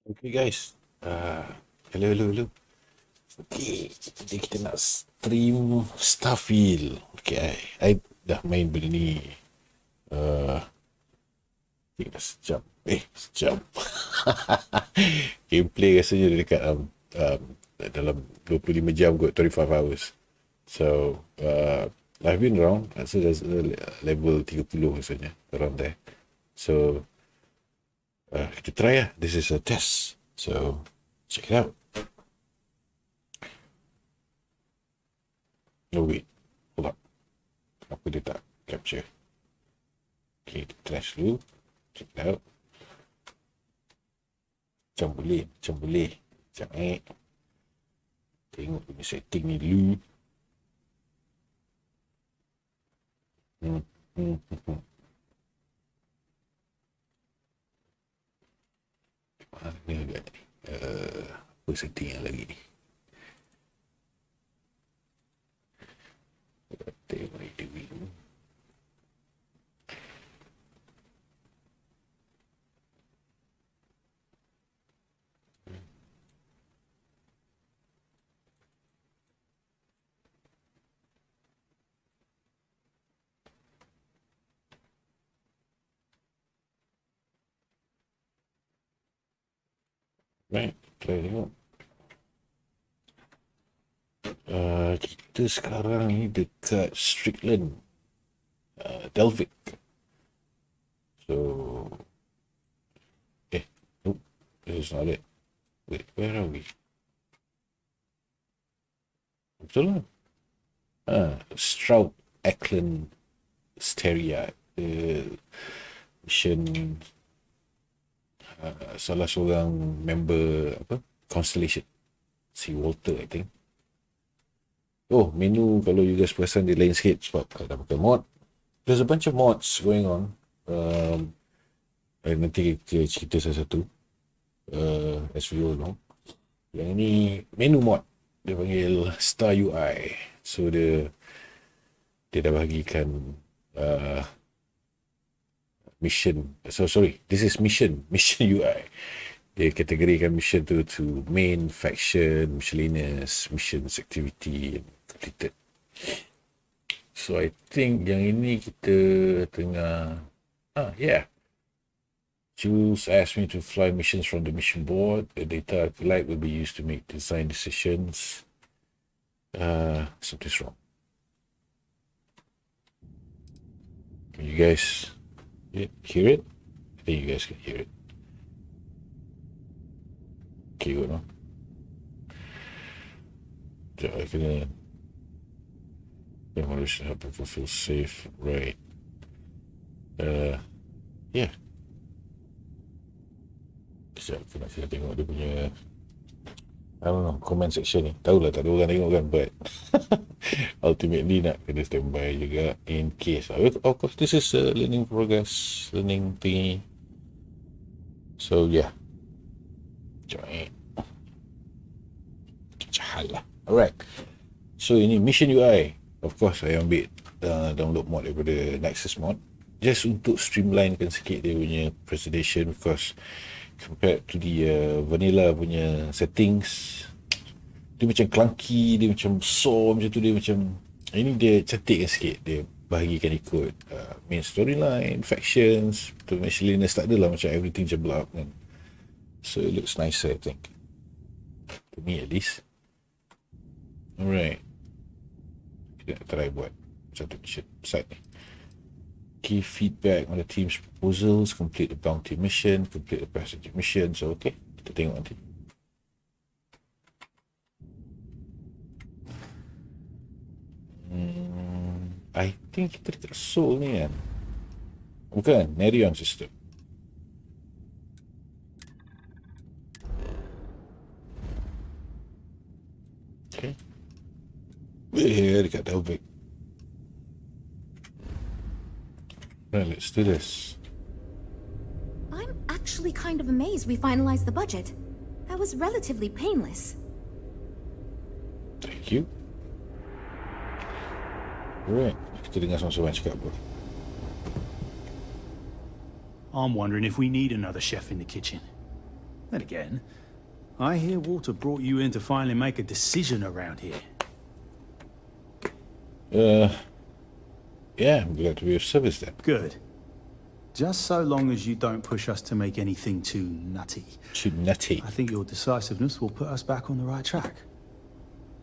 Okay guys, hello. Okay, jadi kita nak stream Starfield. Okay, I dah main benda ni. Dah sejam. Sejam. Gameplay rasanya dia dekat dalam 25 jam kot, 25 hours. So, I've been around. Rasa dah level 30 rasanya, around there. So, kita try lah. This is a test. So, check it out. No wait, hold up. Apa dia tak capture? Okay, trash dulu. Check it out. Macam boleh. Macam tengok punya setting ni dulu. Mana agak ni? Apa setting yang lagi ni? Tengok ni dulu. Right, try tengok. Kita sekarang ni dekat Strickland, Delvic. So, nope, this is not it. Wait, where are we? Betul lah. Stroud Ackland Steria. Mission salah seorang member Constellation, si Walter, I think. Oh, menu kalau you guys perasan dia lain sikit sebab dah pakai mod. There's a bunch of mods going on. Nanti kita cerita satu-satu. As we all know. Yang ini menu mod. Dia panggil Star UI. So dia dah bahagikan mission. So sorry, this is mission UI. Dia kategorikan mission tu to main, faction, miscellaneous, missions, activity, and completed. So I think yang ini kita tengah Jules asked me to fly missions from the mission board. The data I collect will be used to make design decisions. Something's wrong. Can you guys hear it? I think you guys can hear it. Okay, good, no? I can demolition help people feel safe, right? Yeah. Sekejap, aku nak sila tengok dia punya I don't know, comment section ni. Tahulah tak ada orang tengok kan, but ultimately nak kena standby juga in case. Of course, this is a learning progress, learning thingy. So yeah. Cahal lah. Alright. So ini mission UI. Of course, saya ambil download mod daripada Nexus mod. Just untuk streamlinekan sikit dia punya presentation, because compared to the vanilla punya settings, dia macam clunky, dia macam besar macam tu, dia macam ini dia cantikkan sikit. Dia bahagikan ikut main storyline, factions, to miscellaneous, tak adalah macam everything jumble up kan. So it looks nicer, I think, to me at least. Alright, kita try buat satu mission side ni. Key feedback on the team's proposals, complete the bounty mission, complete the passenger mission. So okay, kita tengok nanti. I think kita dekat Seoul ni kan. Bukan, Nerion system. Okay. Dekat Delvic. Right, let's do this. I'm actually kind of amazed we finalized the budget. That was relatively painless. Thank you. Alright, kita dengar sama-sama cakap apa. I'm wondering if we need another chef in the kitchen. Then again, I hear Walter brought you in to finally make a decision around here. Yeah, I'm glad to be of service then. Good. Just so long as you don't push us to make anything too nutty. Too nutty. I think your decisiveness will put us back on the right track.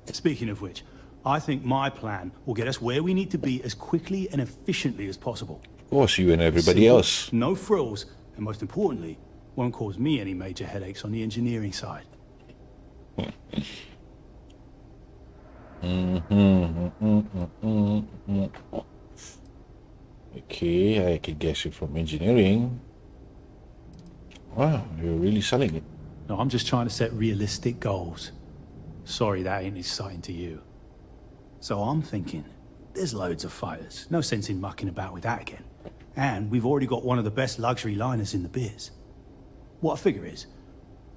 Speaking of which, I think my plan will get us where we need to be as quickly and efficiently as possible. Of course, you and everybody Simple, else. No frills, and most importantly, won't cause me any major headaches on the engineering side. Okay, I can guess you from engineering. Wow, you're really selling it. No, I'm just trying to set realistic goals. Sorry that ain't exciting to you. So I'm thinking, there's loads of fighters. No sense in mucking about with that again. And we've already got one of the best luxury liners in the biz. What I figure is,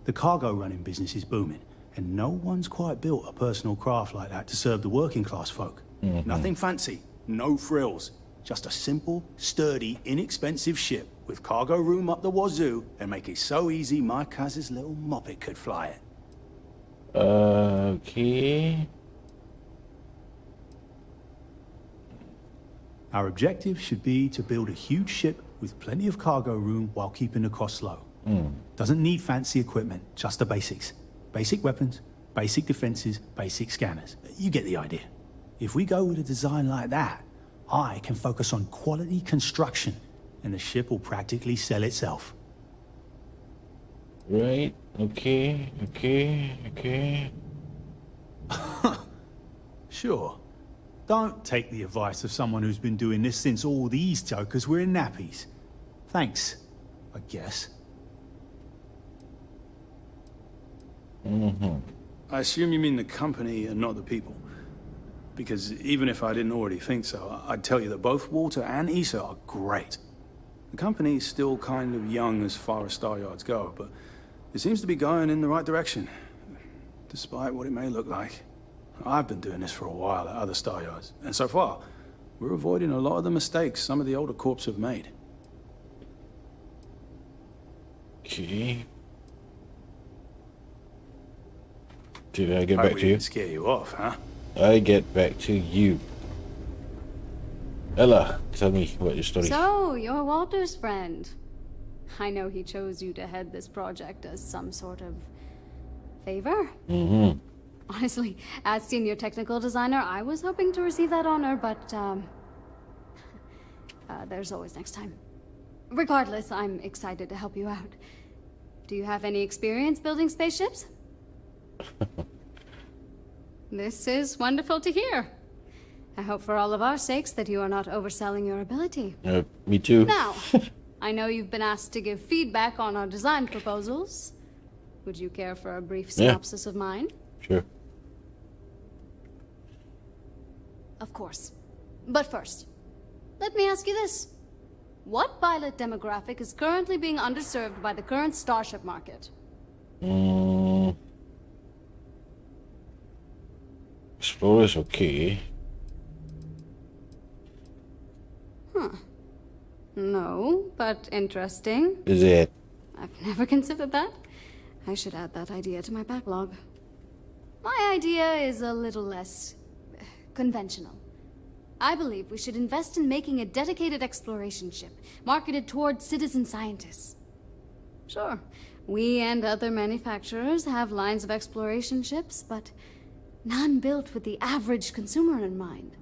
the cargo running business is booming, and no one's quite built a personal craft like that to serve the working class folk. Nothing fancy, no frills. Just a simple, sturdy, inexpensive ship with cargo room up the wazoo and make it so easy my cousin's little moppet could fly it. Okay. Our objective should be to build a huge ship with plenty of cargo room while keeping the costs low. Doesn't need fancy equipment, just the basics. Basic weapons, basic defenses, basic scanners. You get the idea. If we go with a design like that, I can focus on quality construction, and the ship will practically sell itself. Right. Okay. Sure. Don't take the advice of someone who's been doing this since all these jokers were in nappies. Thanks, I guess. I assume you mean the company and not the people. Because even if I didn't already think so, I'd tell you that both Walter and Issa are great. The company's still kind of young as far as Star Yards go, but it seems to be going in the right direction, despite what it may look like. I've been doing this for a while at other Star Yards, and so far, we're avoiding a lot of the mistakes some of the older corps have made. Okay. Did I get back to you? Scare you off, huh? I get back to you. Ella, tell me about your story. So, you're Walter's friend. I know he chose you to head this project as some sort of favor. Honestly, as senior technical designer, I was hoping to receive that honor, but there's always next time. Regardless, I'm excited to help you out. Do you have any experience building spaceships? This is wonderful to hear. I hope for all of our sakes that you are not overselling your ability. Me too. Now, I know you've been asked to give feedback on our design proposals. Would you care for a brief synopsis of mine? Sure. Of course. But first, let me ask you this. What pilot demographic is currently being underserved by the current starship market? Explorer's okay. No, but interesting. Is it? I've never considered that. I should add that idea to my backlog. My idea is a little less conventional. I believe we should invest in making a dedicated exploration ship, marketed towards citizen scientists. Sure, we and other manufacturers have lines of exploration ships, but none built with the average consumer in mind.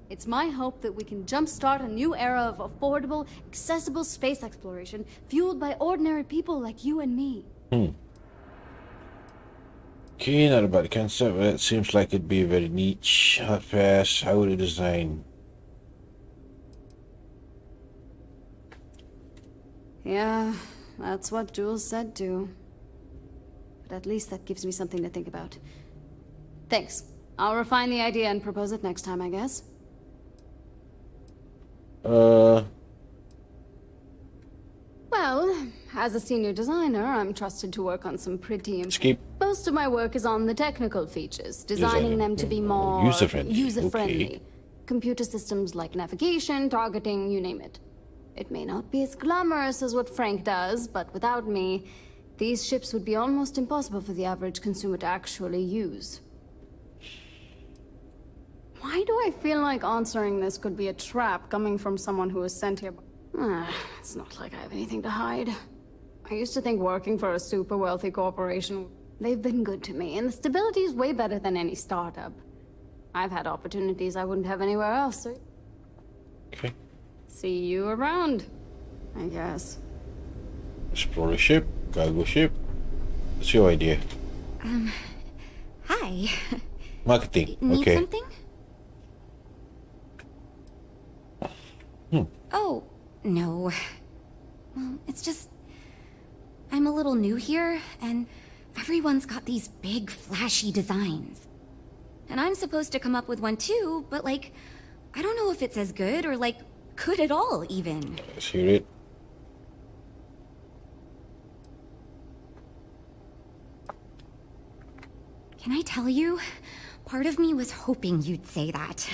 It's my hope that we can jumpstart a new era of affordable, accessible space exploration, fueled by ordinary people like you and me. Okay, not about the concept, but it seems like it'd be very niche. Hard pass. How would it design? Yeah, that's what Jules said too. But at least that gives me something to think about. Thanks. I'll refine the idea and propose it next time, I guess. Well, as a senior designer, I'm trusted to work on some pretty... Skip. Most of my work is on the technical features, designing them to be more... User-friendly. Okay. Computer systems like navigation, targeting, you name it. It may not be as glamorous as what Frank does, but without me, These ships would be almost impossible for the average consumer to actually use. Why do I feel like answering this could be a trap coming from someone who was sent here? It's not like I have anything to hide. I used to think working for a super wealthy corporation, they've been good to me, and the stability is way better than any startup. I've had opportunities I wouldn't have anywhere else, so... Okay. See you around, I guess. Explorer ship, cargo ship. What's your idea? Hi. Marketing. Need Okay. something? Oh, no. Well, it's just... I'm a little new here, and everyone's got these big, flashy designs. And I'm supposed to come up with one too, but like, I don't know if it's as good or like, good at all, even. Let's hear it. Can I tell you? Part of me was hoping you'd say that.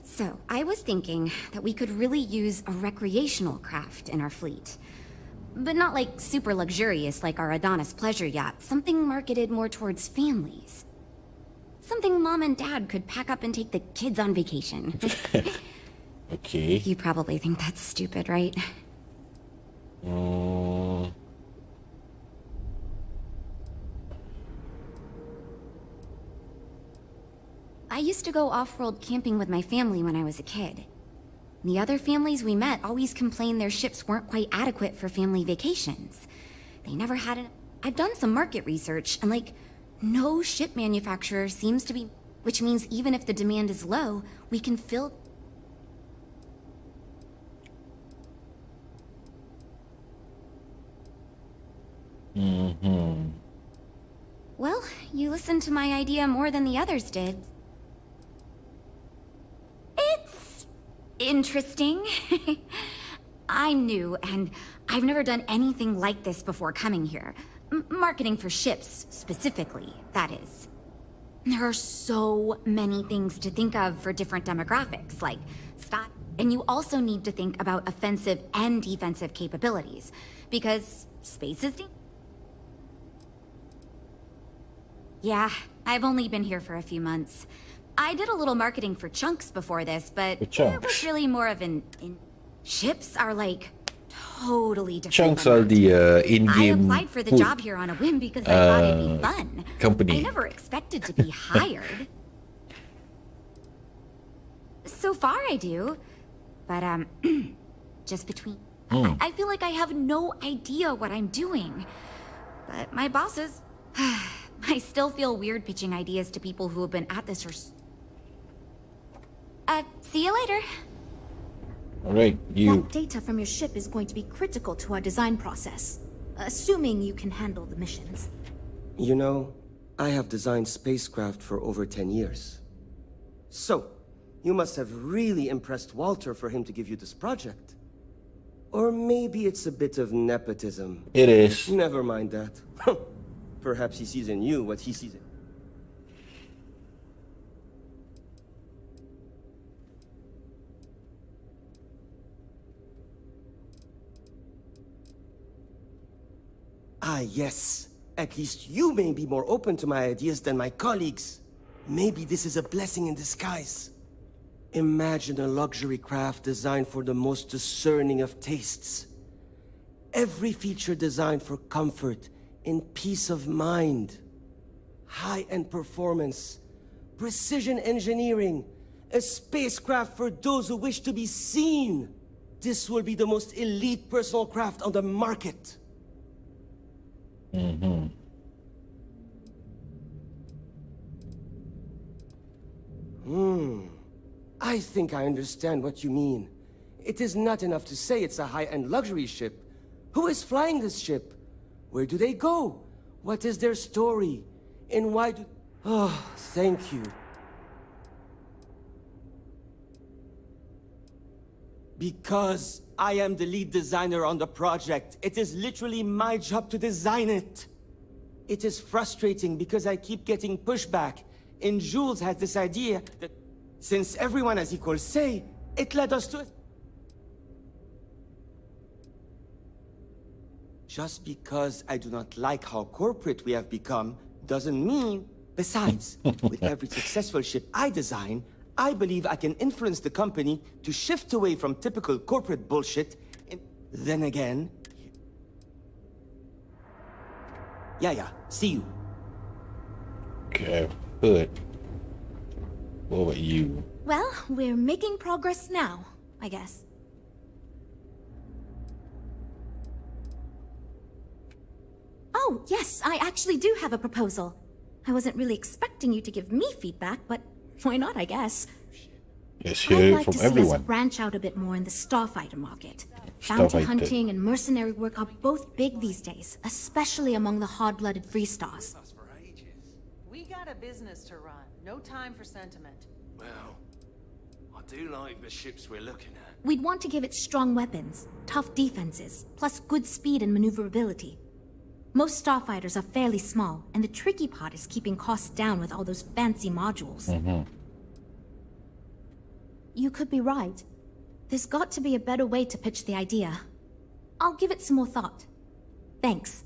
So, I was thinking that we could really use a recreational craft in our fleet. But not like super luxurious like our Adonis pleasure yacht, something marketed more towards families. Something mom and dad could pack up and take the kids on vacation. Okay. You probably think that's stupid, right? I used to go off-world camping with my family when I was a kid. The other families we met always complained their ships weren't quite adequate for family vacations. They never had an... I've done some market research, and like, no ship manufacturer seems to be... Which means even if the demand is low, we can fill... Well, you listened to my idea more than the others did. It's interesting. I'm new, and I've never done anything like this before coming here. Marketing for ships, specifically, that is. There are so many things to think of for different demographics, like stock. And you also need to think about offensive and defensive capabilities, because space is... Yeah, I've only been here for a few months. I did a little marketing for Chunks before this, but it was really more of an... Ships are like totally different. Chunks from are that. the in-game I applied for the food job here on a whim because I thought it'd be fun. company. I never expected to be hired. So far I do, but just between... I feel like I have no idea what I'm doing. But my bosses... I still feel weird pitching ideas to people who have been at this for... see you later. Alright, you... That data from your ship is going to be critical to our design process, assuming you can handle the missions. You know, I have designed spacecraft for over 10 years. So, you must have really impressed Walter for him to give you this project. Or maybe it's a bit of nepotism. It is. Never mind that. Perhaps he sees in you what he sees in... Ah, yes. At least you may be more open to my ideas than my colleagues. Maybe this is a blessing in disguise. Imagine a luxury craft designed for the most discerning of tastes. Every feature designed for comfort and peace of mind. High-end performance, precision engineering, a spacecraft for those who wish to be seen. This will be the most elite personal craft on the market. I think I understand what you mean. It is not enough to say it's a high-end luxury ship. Who is flying this ship? Where do they go? What is their story? And why do... Oh, thank you. Because I am the lead designer on the project. It is literally my job to design it. It is frustrating because I keep getting pushback. And Jules has this idea that since everyone has equal say, it led us to... Just because I do not like how corporate we have become doesn't mean... Besides, with every successful ship I design, I believe I can influence the company to shift away from typical corporate bullshit. And then again... Yeah, see you. Okay, good. What about you? Well, we're making progress now, I guess. Oh, yes, I actually do have a proposal. I wasn't really expecting you to give me feedback, but why not, I guess. Let's I'd hear it like from to see us everyone. branch out a bit more in the starfighter market. Bounty Starfighter. hunting and mercenary work are both big these days, especially among the hard-blooded freestars. We got a business to run. No time for sentiment. Well, I do like the ships we're looking at. We'd want to give it strong weapons, tough defenses, plus good speed and maneuverability. Most starfighters are fairly small, and the tricky part is keeping costs down with all those fancy modules. You could be right. There's got to be a better way to pitch the idea. I'll give it some more thought. Thanks.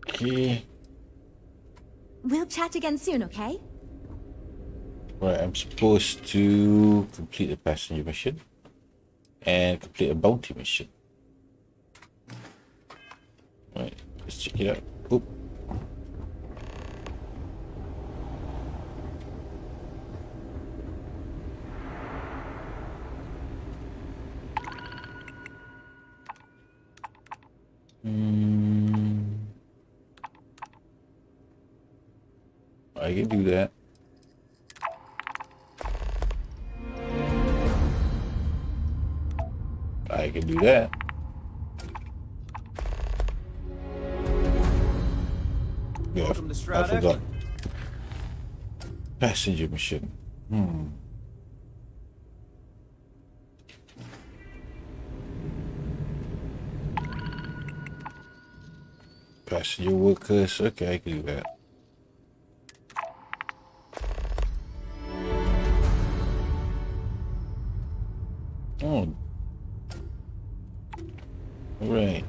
Okay. We'll chat again soon, okay? Right, I'm supposed to complete a passenger mission and complete a bounty mission. Right, let's check it out. Oop. I can do that. I can do that. Yeah, Welcome to I Stroud forgot. Action. Passenger mission. Passenger workers. Okay, I can do that. Oh. Right.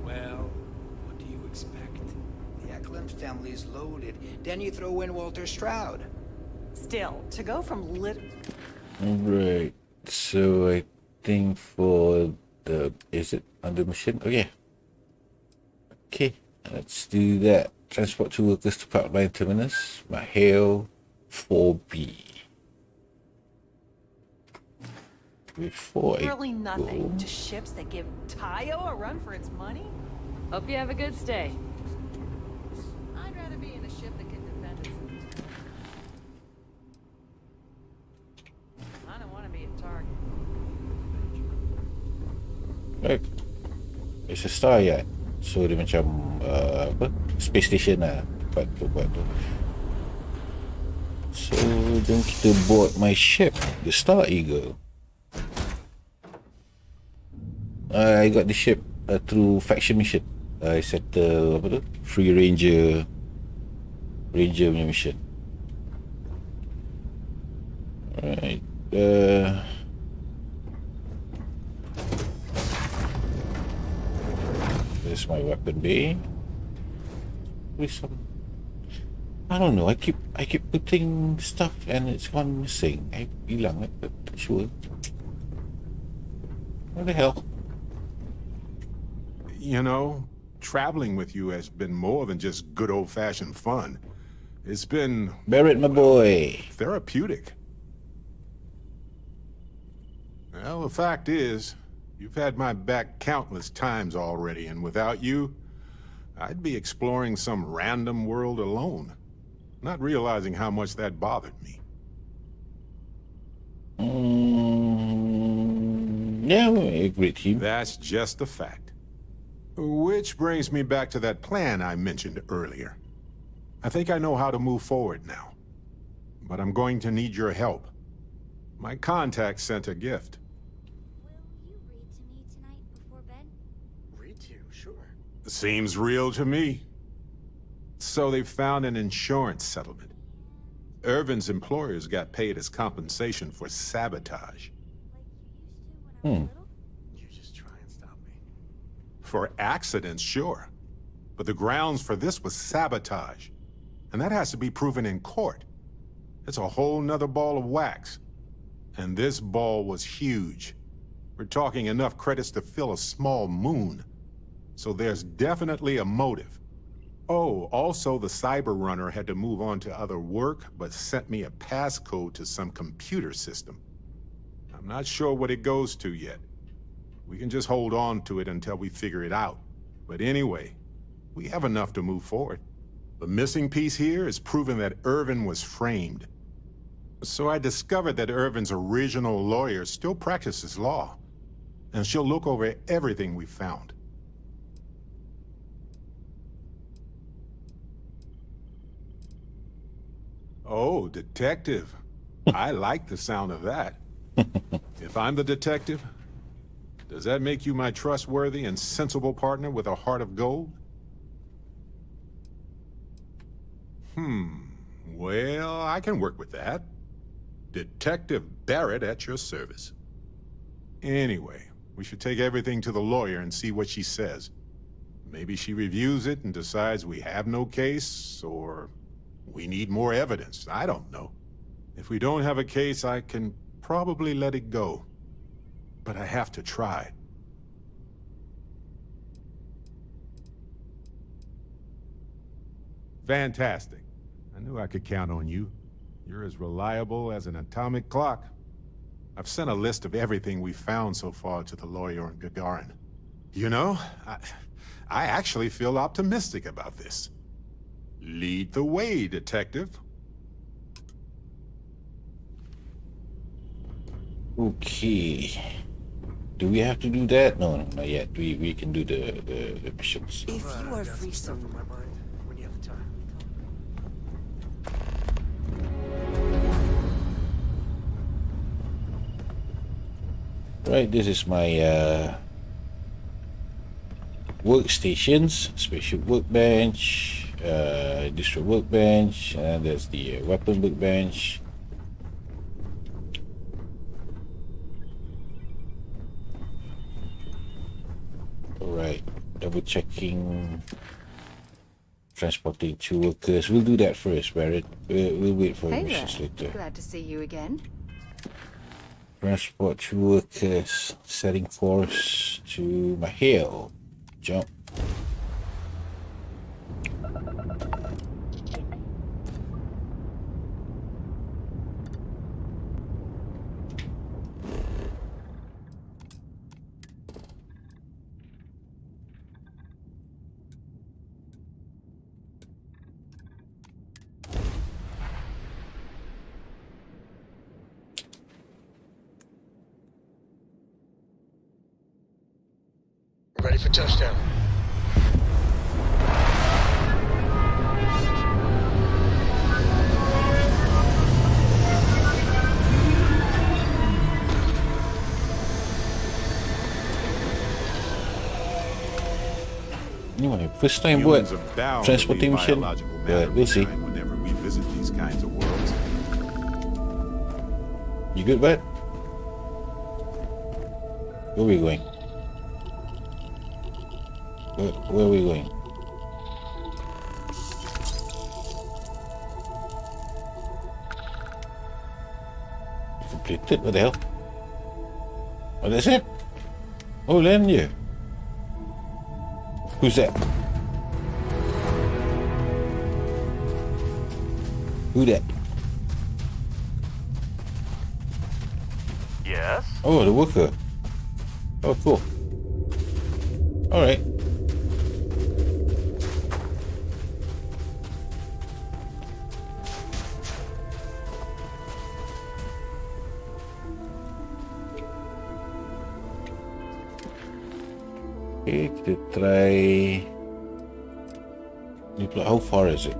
Well, what do you expect? The Eklund family is loaded. Then you throw in Walter Stroud. Still, to go from Right. So I think for the is it under mission? Okay. Okay. Let's do that. Transport two workers to pipeline terminus. Mahale 4B. Before I really nothing go, to ships that give Tayo a run for its money? Hope you have a good stay. I'd rather be in a ship that can defend itself. I don't want to be a target. right. It's a star yard. So dia macam apa? Space station lah buat tu. So jom kita board my ship, the Star Eagle. I got the ship through faction mission. I settle apa tu? Free Ranger punya mission. Alright. This is my weapon bay. With some, I don't know. I keep putting stuff and it's gone missing. I hilang, but sure. What the hell? You know, traveling with you has been more than just good old-fashioned fun. It's been Barrett, my boy. therapeutic. Well, the fact is, you've had my back countless times already, and without you, I'd be exploring some random world alone, not realizing how much that bothered me. Yeah, I agree with you. That's just a fact. Which brings me back to that plan I mentioned earlier. I think I know how to move forward now. But I'm going to need your help. My contact sent a gift. Will you read to me tonight before bed? Read to you, sure. Seems real to me. So they found an insurance settlement. Irvin's employers got paid as compensation for sabotage. Hmm. You just try and stop me. For accidents, sure. But the grounds for this was sabotage. And that has to be proven in court. It's a whole nother ball of wax. And this ball was huge. We're talking enough credits to fill a small moon. So there's definitely a motive. Oh, also the cyber runner had to move on to other work, but sent me a passcode to some computer system. I'm not sure what it goes to yet. We can just hold on to it until we figure it out. But anyway, we have enough to move forward. The missing piece here is proving that Irvin was framed. So I discovered that Irvin's original lawyer still practices law, and she'll look over everything we found. Oh, detective. I like the sound of that. If I'm the detective, does that make you my trustworthy and sensible partner with a heart of gold? Well, I can work with that. Detective Barrett at your service. Anyway, we should take everything to the lawyer and see what she says. Maybe she reviews it and decides we have no case, or we need more evidence. I don't know. If we don't have a case, I can probably let it go. But I have to try. Fantastic. I knew I could count on you. You're as reliable as an atomic clock. I've sent a list of everything we've found so far to the lawyer on Gagarin. You know, I actually feel optimistic about this. Lead the way, detective. Okay. Do we have to do that? No, not yet. We can do the missions. If you are free, Stuff so on my mind. When you have the time. Right, this is my workstations, spaceship workbench, distro workbench, and there's the weapon workbench. Alright, double checking, transporting 2 workers. We'll do that first, Barrett. We'll wait for Hey missions there. later. Glad to see you again. Transport 2 workers, setting course to Mahale. Jump. Ready for touchdown. Ini my first time buat Humans are bound to transporting leave mission, biological matter but we'll see. behind whenever we visit these kinds of worlds. You good, bud? Where are we going? Where are we going? Completed? What the hell? Oh, that's it? Oh, land je. Who's that? Who that? Yes? Oh, the worker. Oh, cool. Alright. Okay, kita try. How far is it?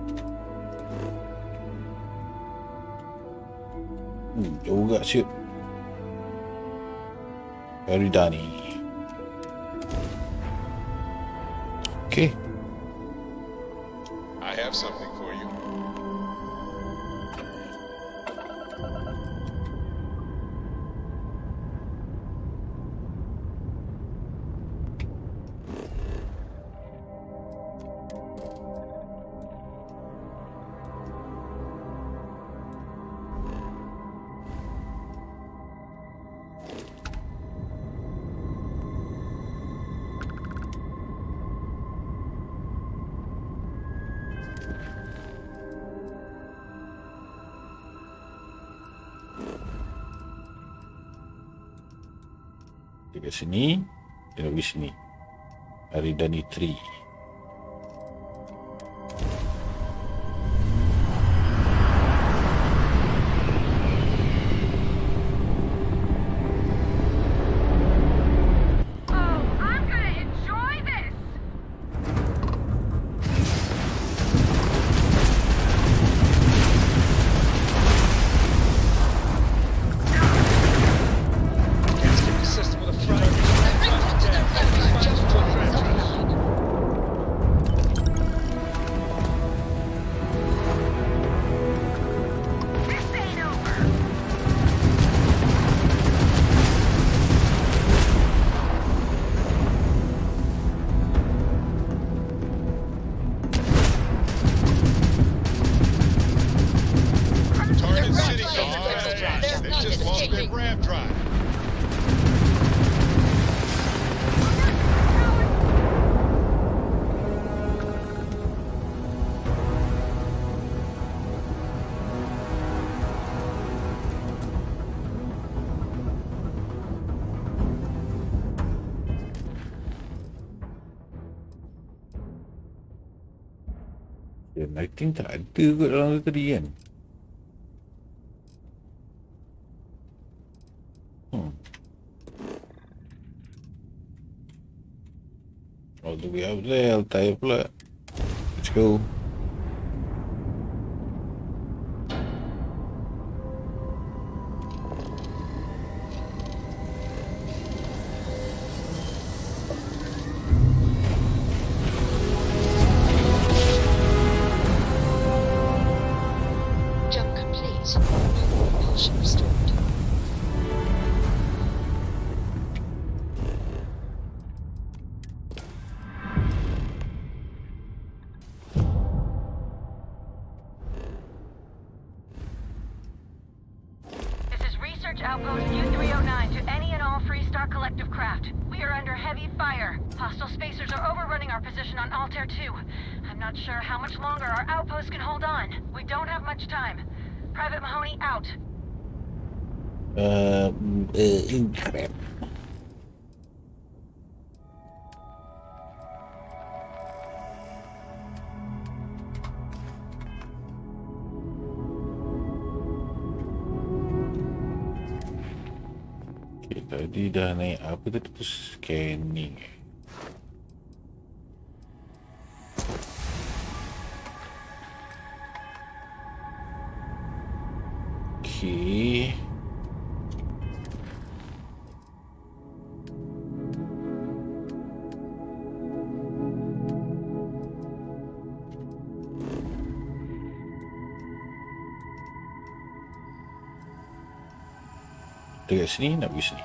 Jauh gak siap. Eridani. Okay. I have something for you. Dekat sini. Dia nak pergi sini. Aridani Tree. Lighting tak ada kot dalam tu tadi kan. All the way up there, I'll tie pula. Let's go. Outpost U-309 to any and all Freestar Collective craft. We are under heavy fire. Hostile spacers are overrunning our position on Altair 2. I'm not sure how much longer our outpost can hold on. We don't have much time. Private Mahoney out. Incorrect. Tadi dah naik apa tadi tu, scanning. Okay. Dekat sini nak pergi sini.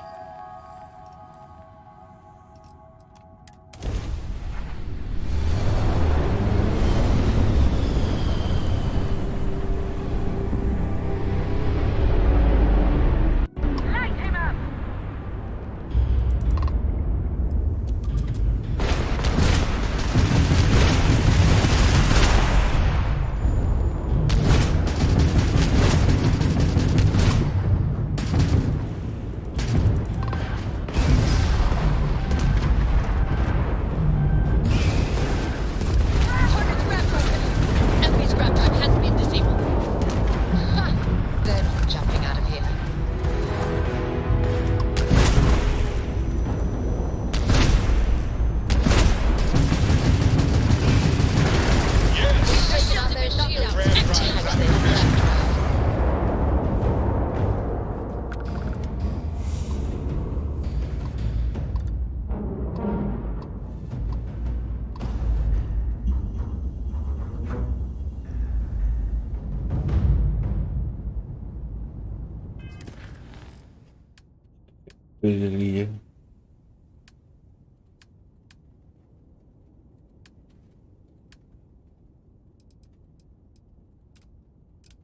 Really.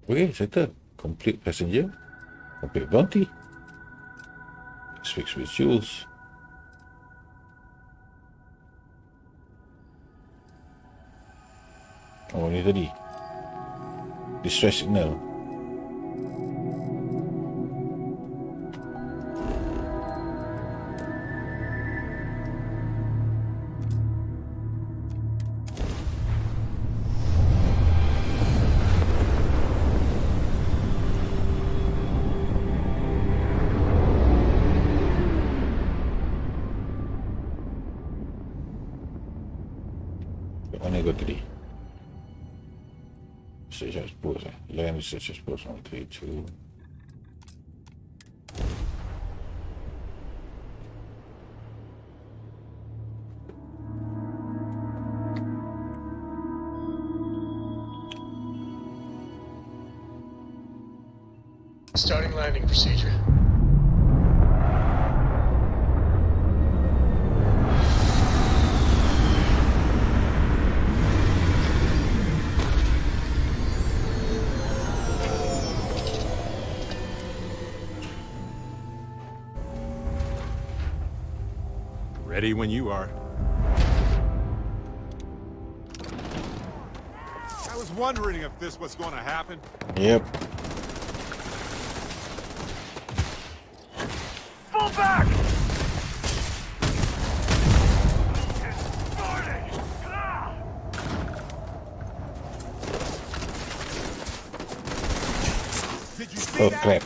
Okay, settled. Complete passenger. Complete bounty. Speaks with Jules. Oh, ni tadi. Distress signal. Kat mana kau tadi? Research expose Land research expose 132. Starting landing procedure. Ready when you are. I was wondering if this was going to happen. Yep. Fall back! Did you see Oh that? crap.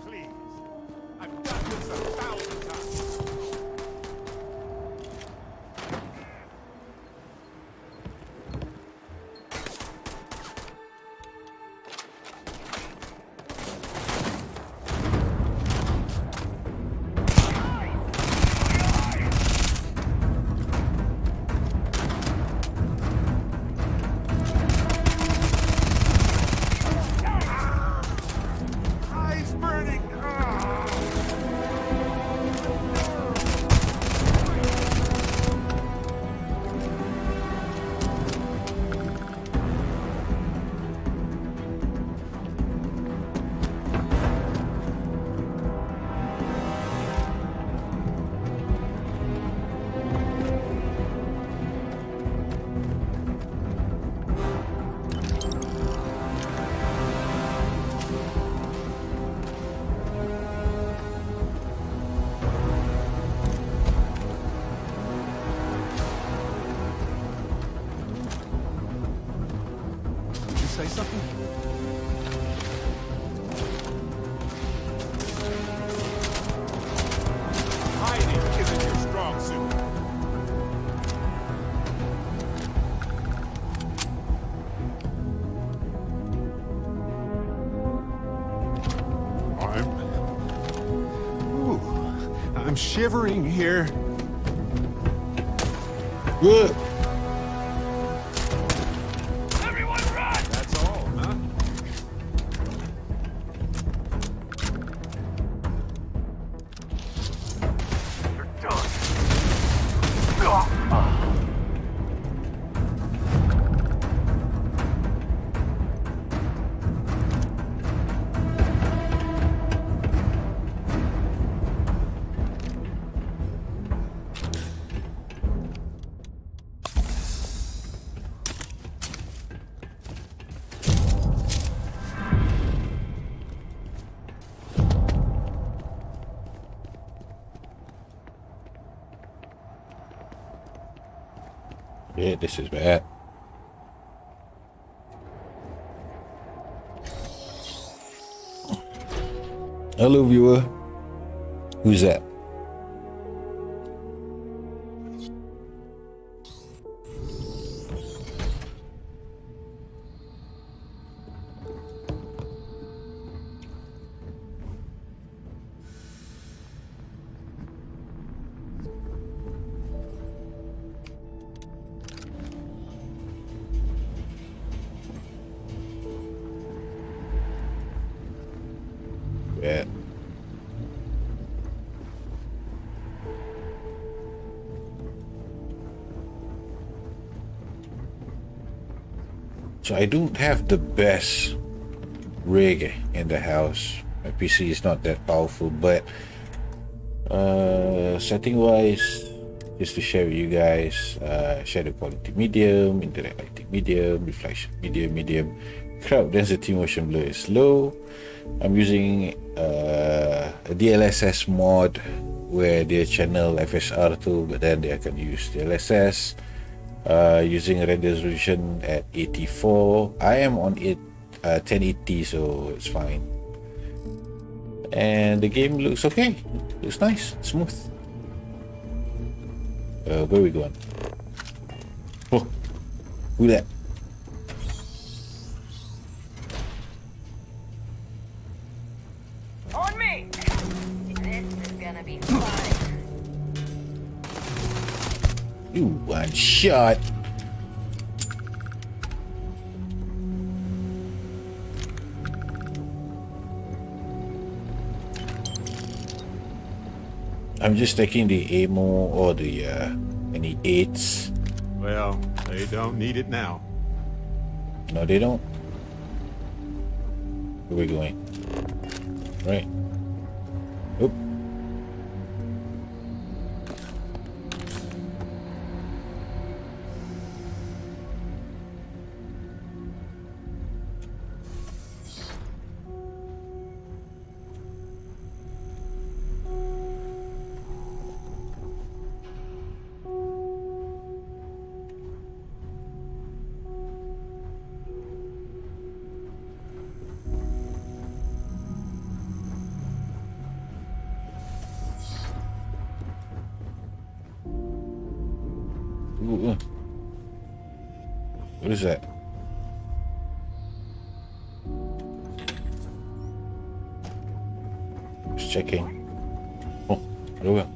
Please. I've done this 1,000 times. Eyes burning. Ah. Did you say something? Hiding isn't your strong suit. I'm shivering here. Good. Everyone run! That's all, huh? You're done. Ah. Yeah, this is bad. Hello, viewer. Who's that? Yeah. So I don't have the best rig in the house. My PC is not that powerful, but setting wise, just to share with you guys, shadow quality medium, internet quality medium, reflection medium, crowd density motion blur is low. I'm using a DLSS mod where they channel FSR too, but then they can use DLSS. using render resolution at 84. I am on 1080, so it's fine. And the game looks okay. Looks nice, smooth. Where are we going? Oh, who that? On me! This is gonna be fun. You one shot. I'm just taking the ammo or the any aids. Well, they don't need it now. No, they don't. Where are we going? Right. Oop. Ooh. What is that? Just checking. Oh, there we go.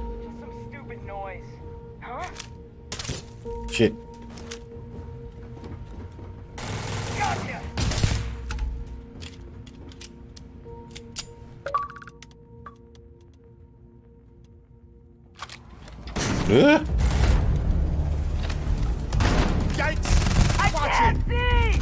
Just some stupid noise. Huh? Shit. Gotcha! Yikes! I Watch can't it! see!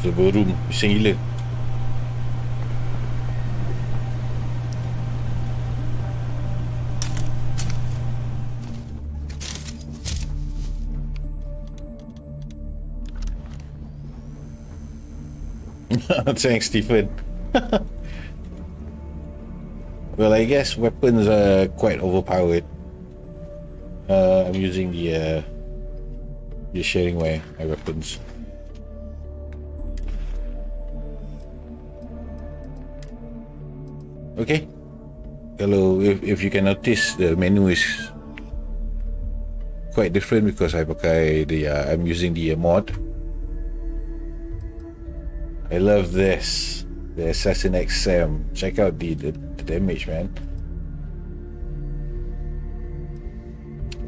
Server room bising gila. Thanks, Stephen. Well, I guess weapons are quite overpowered. I'm using the sharing my weapons. Okay. Kalau if you can notice, the menu is quite different because I pakai the I'm using the mod. I love this, the Assassin XM. Check out the damage, man.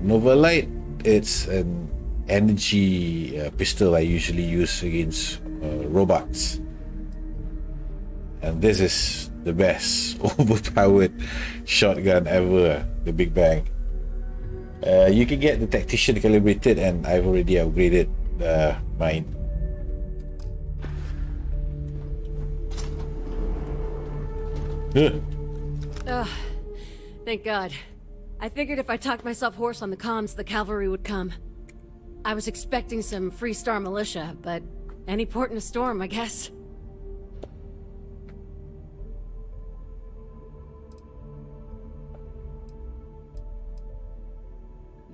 Nova Light, it's an energy pistol I usually use against robots, and this is the best overpowered shotgun ever, the Big Bang. You can get the Tactician calibrated, and I've already upgraded mine. Ugh, thank God. I figured if I talked myself hoarse on the comms, the cavalry would come. I was expecting some Freestar militia, but any port in a storm, I guess.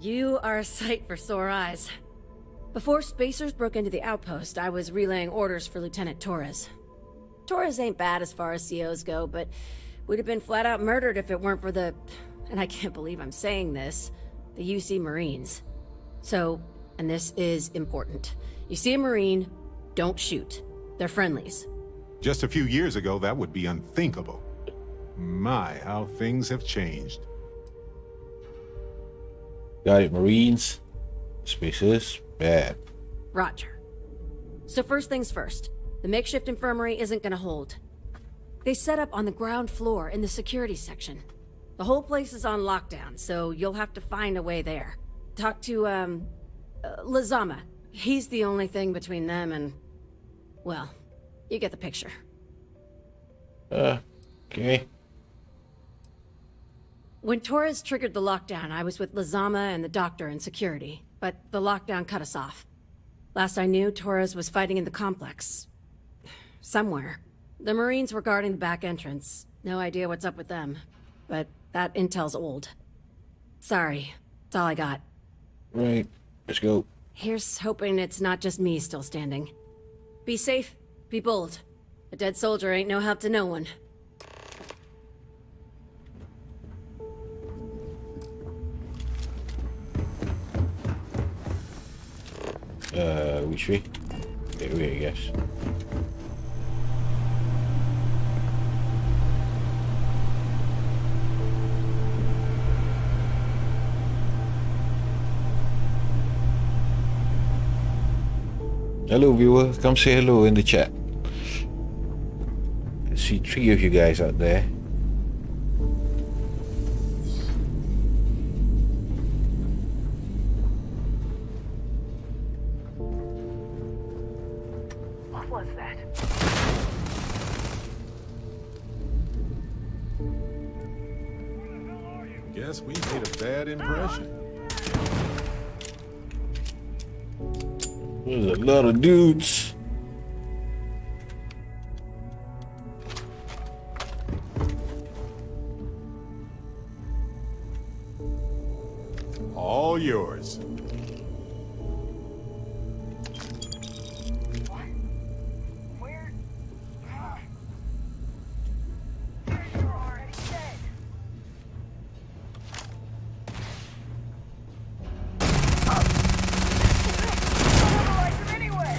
You are a sight for sore eyes. Before Spacers broke into the outpost, I was relaying orders for Lieutenant Torres. Torres ain't bad as far as COs go, but we'd have been flat out murdered if it weren't for the... and I can't believe I'm saying this, the UC Marines. So, and this is important. You see a Marine, don't shoot. They're friendlies. Just a few years ago, that would be unthinkable. My, how things have changed. Got it, Marines. Spacers, bad. Roger. So first things first. The makeshift infirmary isn't gonna hold. They set up on the ground floor in the security section. The whole place is on lockdown, so you'll have to find a way there. Talk to, Lazama. He's the only thing between them and... well, you get the picture. Okay. When Torres triggered the lockdown, I was with Lazama and the doctor in security, but the lockdown cut us off. Last I knew, Torres was fighting in the complex. Somewhere. The Marines were guarding the back entrance. No idea what's up with them. But that intel's old. Sorry. That's all I got. Right. Let's go. Here's hoping it's not just me still standing. Be safe. Be bold. A dead soldier ain't no help to no one. Which way? That way, I guess. Hello, viewer. Come say hello in the chat. I see 3 of you guys out there. What was that? Guess we made a bad impression. There's a lot of dudes. All yours. What? Where? You're already dead. Otherwise, him anyway.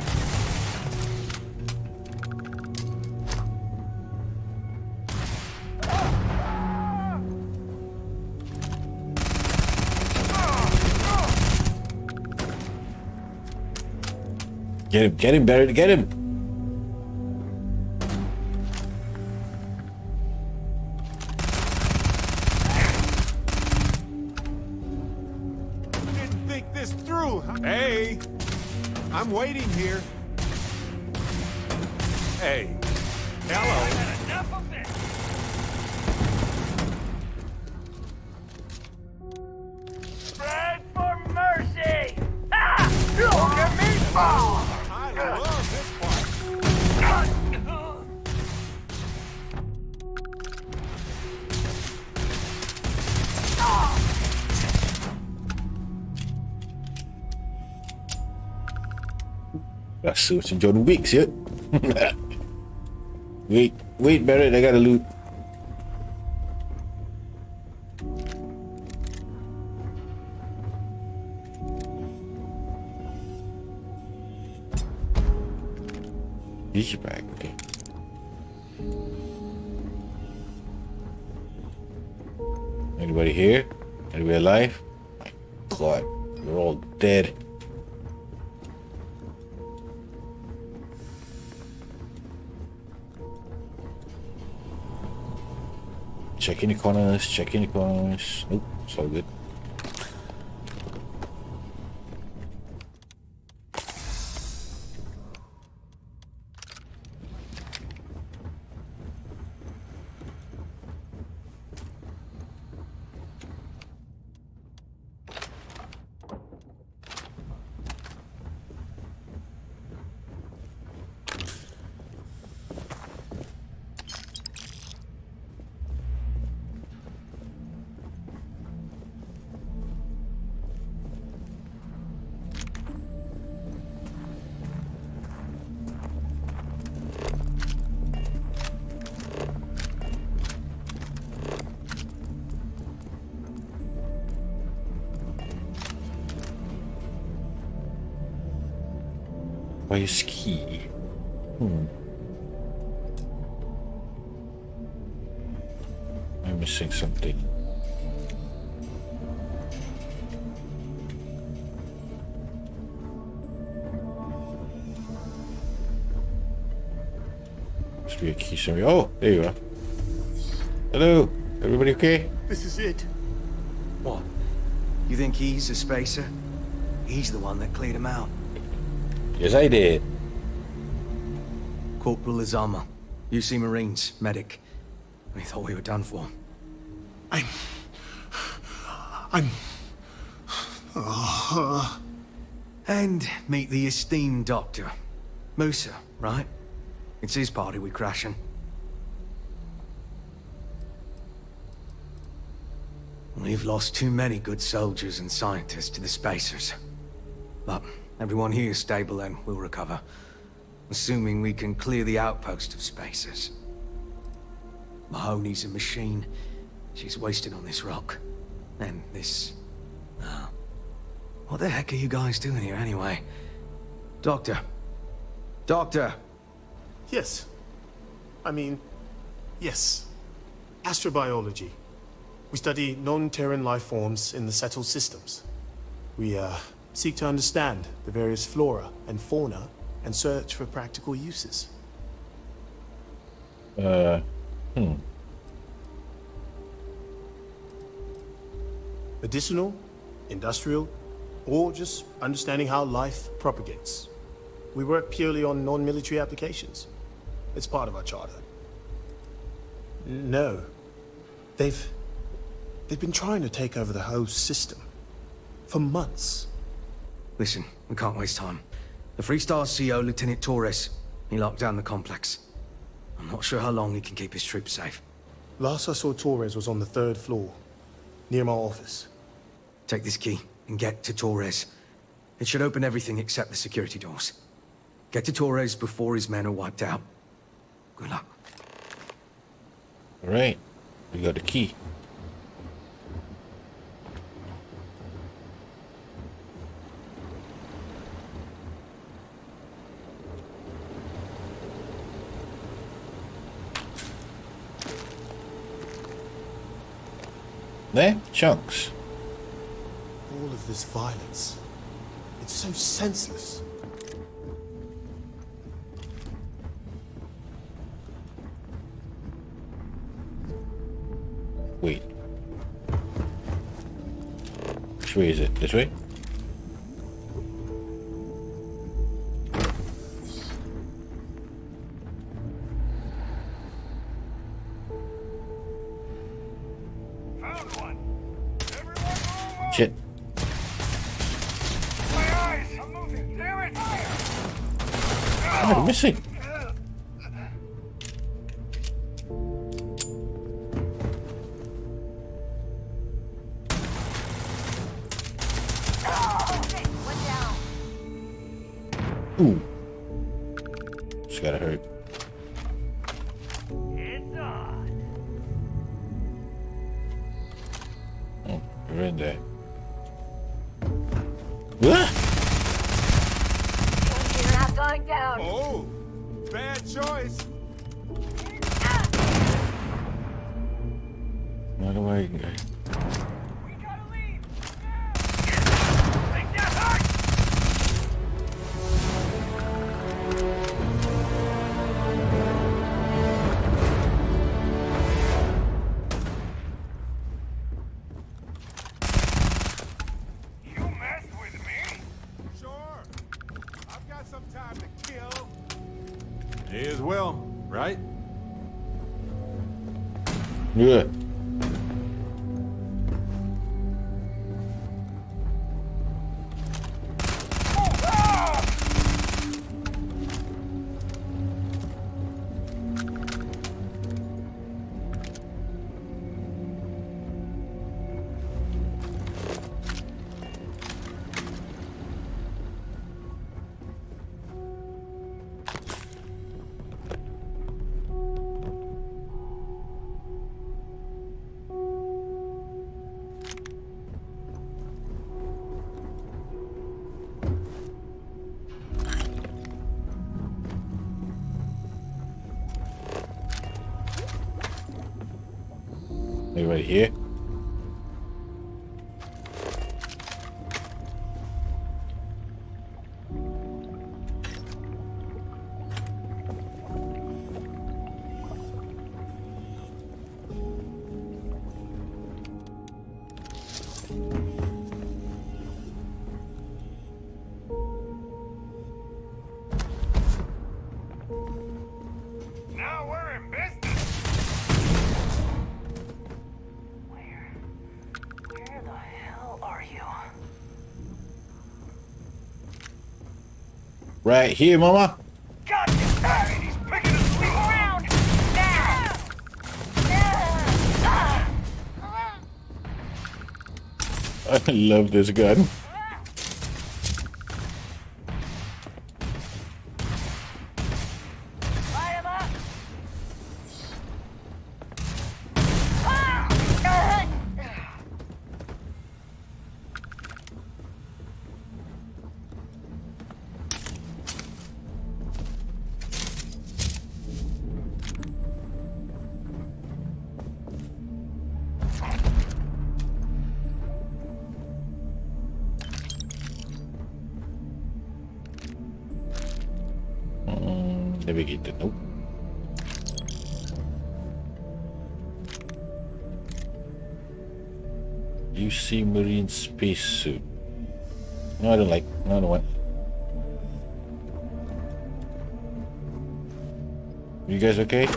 Get him, Barrett, get him! Didn't think this through, huh? Hey! I'm waiting here. Hey. Hello. Enough of this. Beg for mercy! Ah! Look at me fall! I love this part. That's such a John Wick, shit. Wait, Barrett, I gotta loot. Here's your bag, okay. Anybody here? Anybody alive? My God, we're all dead. Checking the corners, checking the corners. Nope, it's all good. By a ski. I'm missing something. Must be a key somewhere. Oh, there you are. Hello, everybody okay? This is it. What? You think he's a spacer? He's the one that cleared him out. Yes, I did. Corporal Izama, UC Marines, medic. We thought we were done for. And meet the esteemed doctor. Musa, right? It's his party we're crashing. We've lost too many good soldiers and scientists to the spacers. But everyone here is stable and will recover. Assuming we can clear the outpost of spacers. Mahoney's a machine. She's wasted on this rock. And this... what the heck are you guys doing here anyway? Doctor. Doctor! Yes. Yes. Astrobiology. We study non-Terran life forms in the settled systems. We, seek to understand the various flora and fauna and search for practical uses. Medicinal, industrial, or just understanding how life propagates. We work purely on non-military applications. It's part of our charter. No. They've been trying to take over the whole system. For months. Listen, we can't waste time. The Freestar CO, Lieutenant Torres, he locked down the complex. I'm not sure how long he can keep his troops safe. Last I saw Torres was on the 3rd floor, near my office. Take this key and get to Torres. It should open everything except the security doors. Get to Torres before his men are wiped out. Good luck. Alright, we got the key. There, chunks. All of this violence. It's so senseless. Wait. Which way is it? This way? Found one. Everyone move! Shit. My eyes! I'm moving. Damn it! Oh, I'm missing. Ooh. Just gotta hurt. It's on. Oh, you're in there. Ah! You're not going down. Oh, bad choice. How do I... We gotta leave. Make that hurt. You mess with me? Sure. I've got some time to kill. May as well, right? Yeah. Maybe right here. Now we're in business. Where the hell are you? Right here, Mama. God damn it, he's picking us sleep around. Now. I love this gun. Light him up. Navigator, nope. UC Marine spacesuit. No, I don't like. No, I don't want. You guys okay?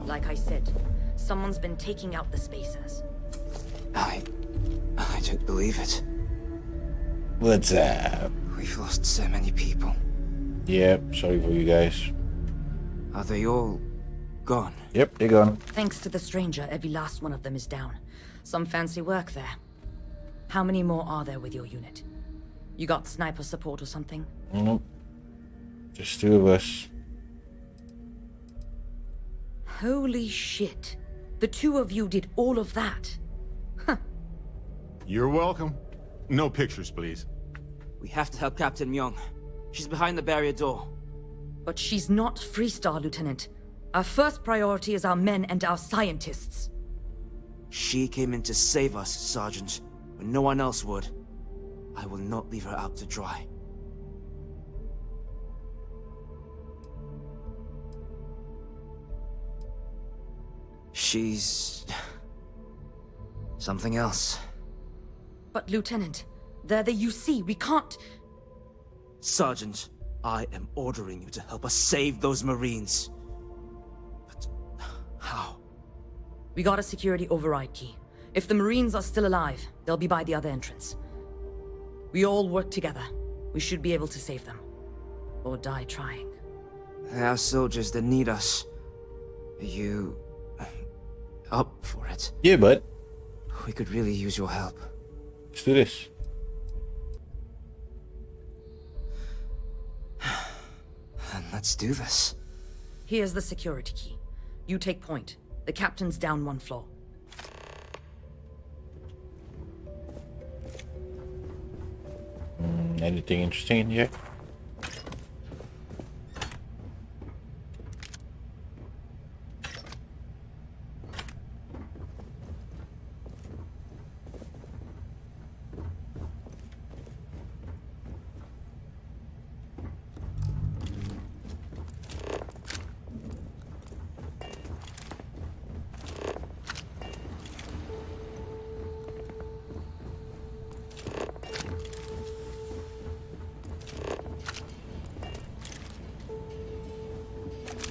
Like I said, someone's been taking out the spacers. I don't believe it. What's up? We've lost so many people. Yeah, sorry for you guys. Are they all gone? Yep, they're gone. Thanks to the stranger, every last one of them is down. Some fancy work there. How many more are there with your unit? You got sniper support or something? Nope. Just two of us. Holy shit. The two of you did all of that. Huh. You're welcome. No pictures, please. We have to help Captain Myung. She's behind the barrier door. But she's not Freestar, Lieutenant. Our first priority is our men and our scientists. She came in to save us, Sergeant, when no one else would. I will not leave her out to dry. She's... something else. But Lieutenant, they're the UC. We can't... Sergeant, I am ordering you to help us save those Marines. But how? We got a security override key. If the Marines are still alive, they'll be by the other entrance. We all work together. We should be able to save them. Or die trying. There are soldiers that need us. Are you... up for it? Yeah, bud. We could really use your help. Let's do this. And let's do this. Here's the security key. You take point. The captain's down one floor. Anything interesting in here?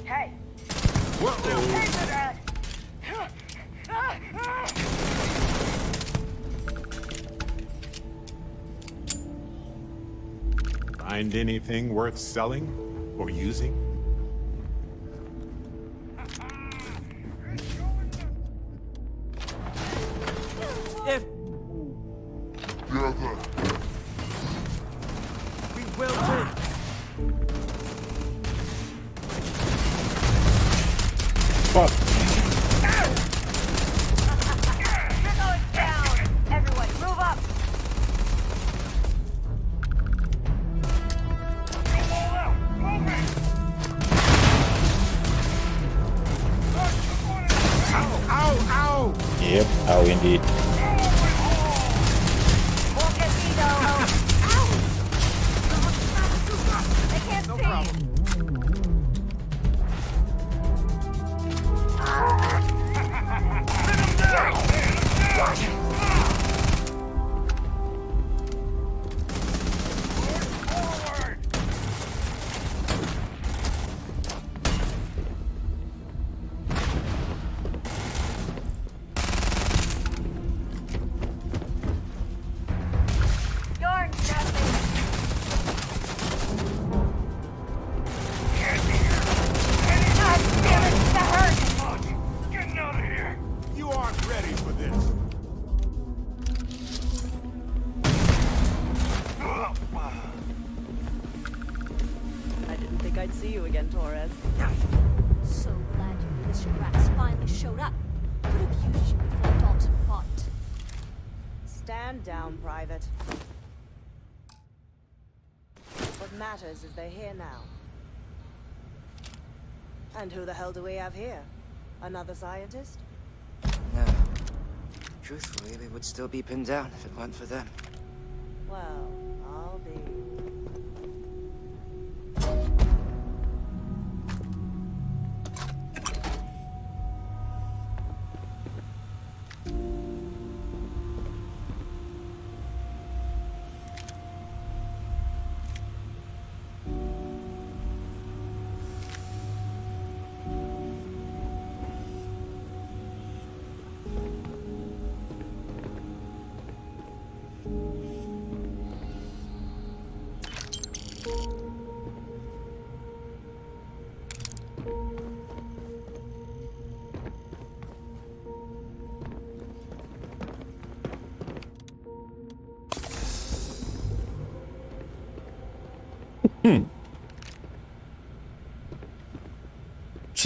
Hey! Hey, CheDan! Find anything worth selling or using? If... we will win! Fuck. You're going down! Everyone, move up! Move it! Yep, how indeed. Won't get me though. Ow! I can't see. You're nothing. God damn it, that hurt! Getting out of here! You aren't ready for this. I didn't think I'd see you again, Torres. So glad you militia rats finally showed up. Could have used you before Dalton fought. Stand down, Private. What matters is they're here now. And who the hell do we have here? Another scientist? No. Truthfully, we would still be pinned down if it weren't for them. Well, I'll be.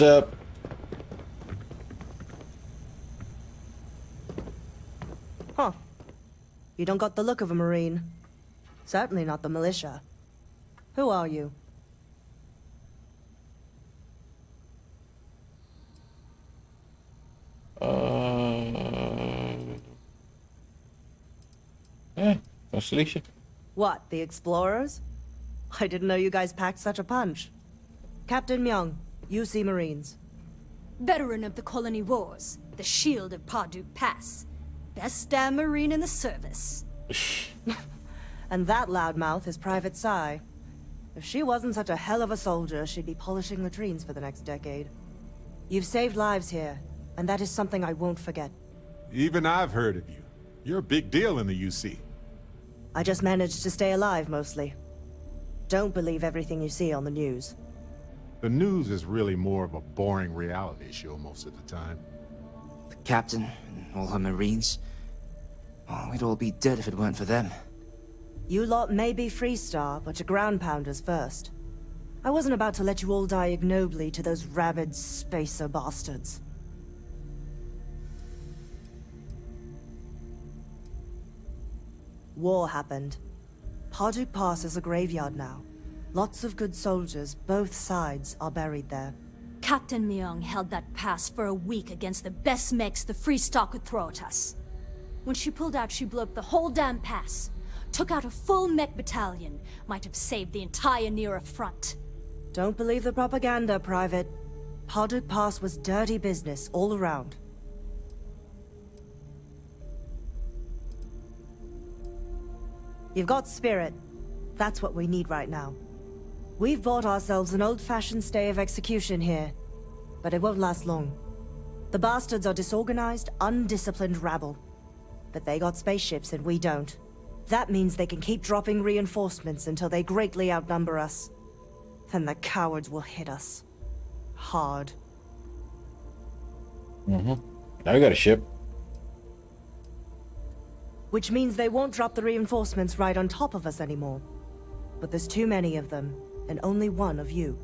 What's up? Huh. You don't got the look of a Marine. Certainly not the militia. Who are you? Constellation. What, the explorers? I didn't know you guys packed such a punch. Captain Myung, UC Marines. Veteran of the Colony Wars, the shield of Parduk Pass. Best damn Marine in the service. And that loudmouth is Private Psy. If she wasn't such a hell of a soldier, she'd be polishing latrines for the next decade. You've saved lives here, and that is something I won't forget. Even I've heard of you. You're a big deal in the UC. I just managed to stay alive, mostly. Don't believe everything you see on the news. The news is really more of a boring reality show most of the time. The captain and all her Marines. Oh, we'd all be dead if it weren't for them. You lot may be Freestar, but you're ground pounders first. I wasn't about to let you all die ignobly to those rabid spacer bastards. War happened. Parduk Pass is a graveyard now. Lots of good soldiers, both sides, are buried there. Captain Myung held that pass for a week against the best mechs the Freestar could throw at us. When she pulled out, she blew up the whole damn pass. Took out a full mech battalion. Might have saved the entire Nera front. Don't believe the propaganda, Private. Parduk Pass was dirty business all around. You've got spirit. That's what we need right now. We've bought ourselves an old-fashioned stay of execution here, but it won't last long. The bastards are disorganized, undisciplined rabble. But they got spaceships and we don't. That means they can keep dropping reinforcements until they greatly outnumber us. Then the cowards will hit us. Hard. Now we got a ship. Which means they won't drop the reinforcements right on top of us anymore. But there's too many of them, and only one of you.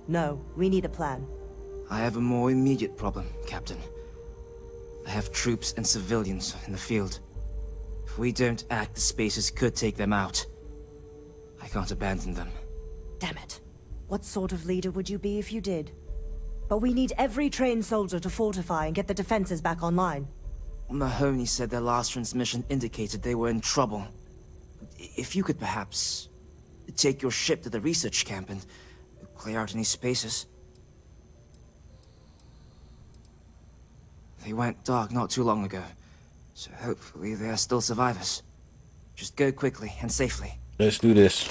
No, we need a plan. I have a more immediate problem, Captain. I have troops and civilians in the field. If we don't act, the Spacers could take them out. I can't abandon them. Damn it. What sort of leader would you be if you did? But we need every trained soldier to fortify and get the defenses back online. Mahoney said their last transmission indicated they were in trouble. If you could perhaps take your ship to the research camp and clear out any spaces. They went dark not too long ago, so hopefully they are still survivors. Just go quickly and safely. Let's do this.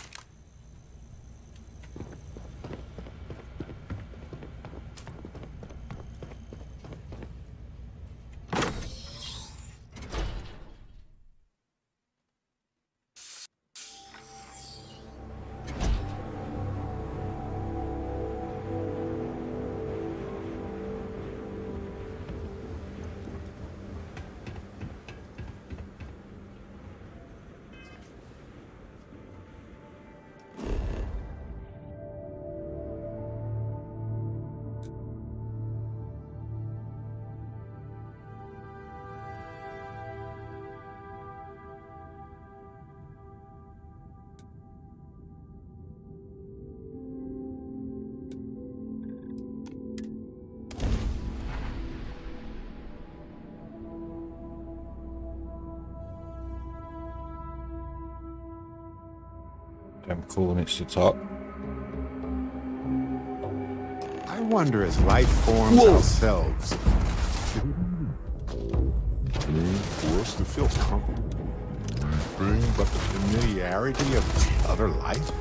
Damn cool when it's the top. I wonder, as life forms ourselves, for us to feel comfortable, anything but the familiarity of other life?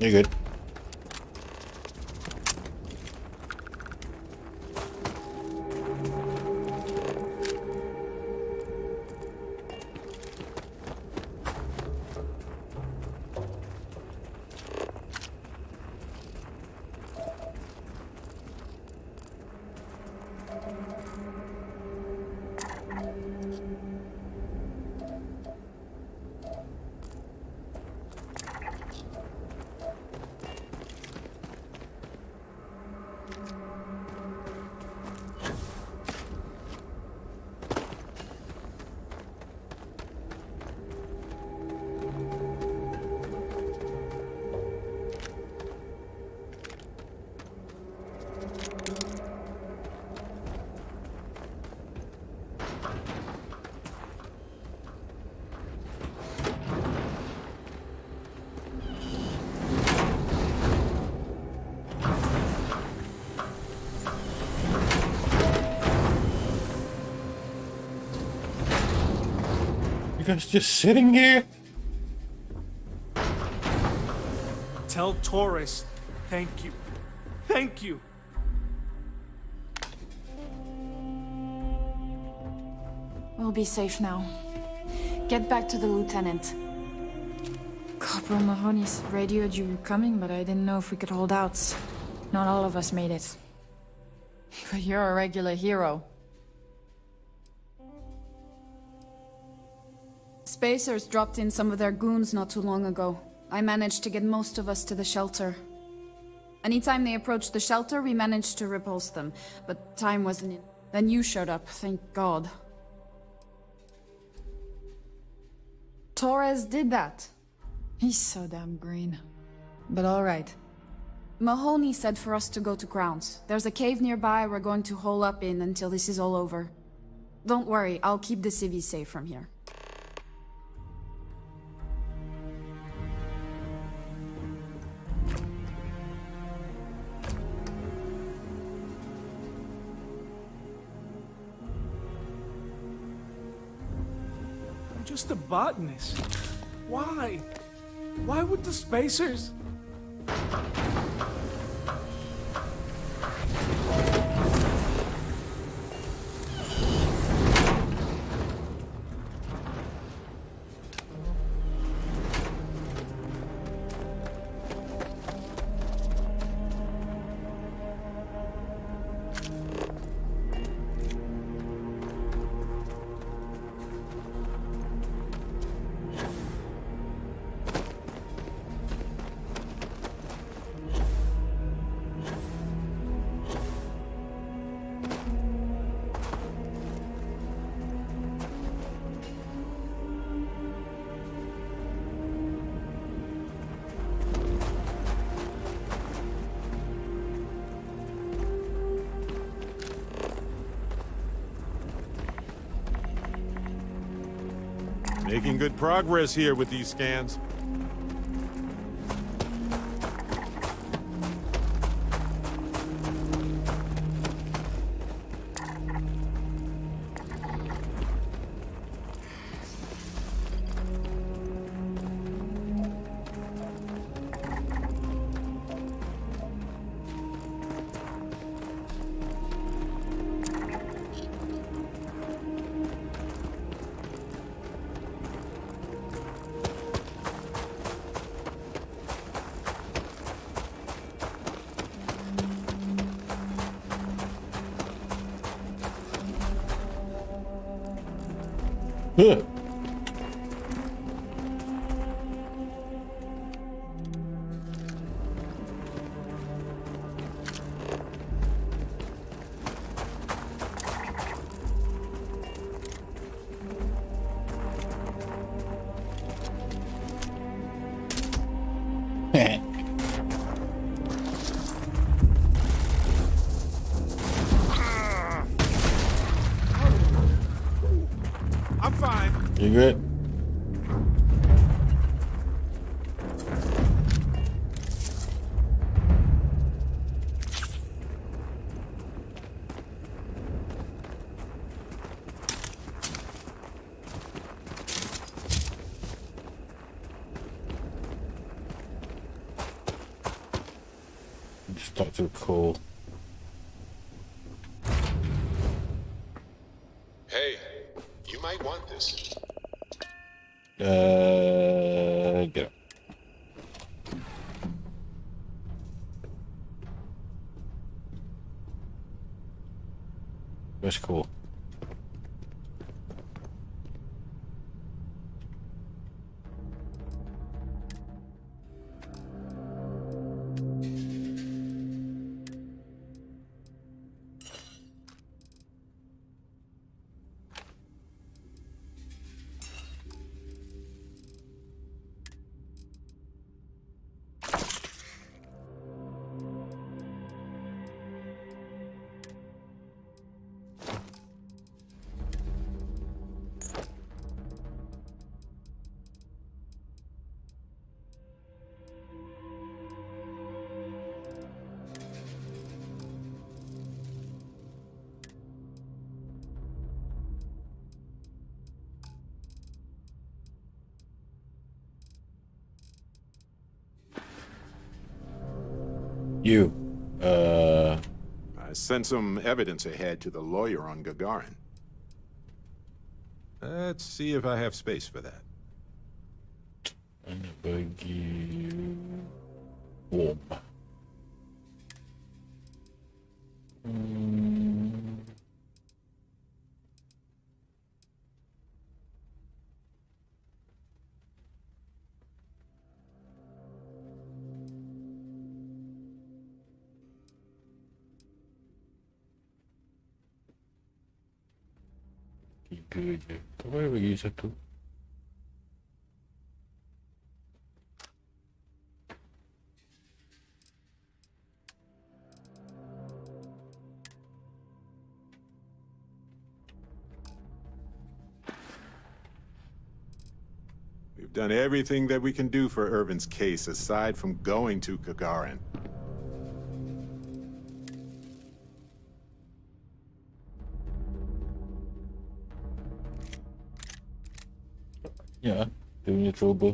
You're good. You guys just sitting here? Tell Torres, thank you. Thank you. We'll be safe now. Get back to the lieutenant. Corporal Mahoney's radioed you were coming, but I didn't know if we could hold out. Not all of us made it. But you're a regular hero. Spacers dropped in some of their goons not too long ago. I managed to get most of us to the shelter. Anytime they approached the shelter, we managed to repulse them. But time wasn't in. Then you showed up, thank God. Torres did that. He's so damn green. But alright. Mahoney said for us to go to grounds. There's a cave nearby we're going to hole up in until this is all over. Don't worry, I'll keep the civvies safe from here. just a botanist. Why? Why would the spacers... Making good progress here with these scans. Huh. I'm fine. You good? Just talk to Cole. Hey, you might want this. Get up. That's cool. You, I sent some evidence ahead to the lawyer on Gagarin. Let's see if I have space for that. Ano bagi warm. Tiga je. Apa yang bagi satu? We've done everything that we can do for Irvin's case aside from going to Gagarin. Ya, dia punya trouble.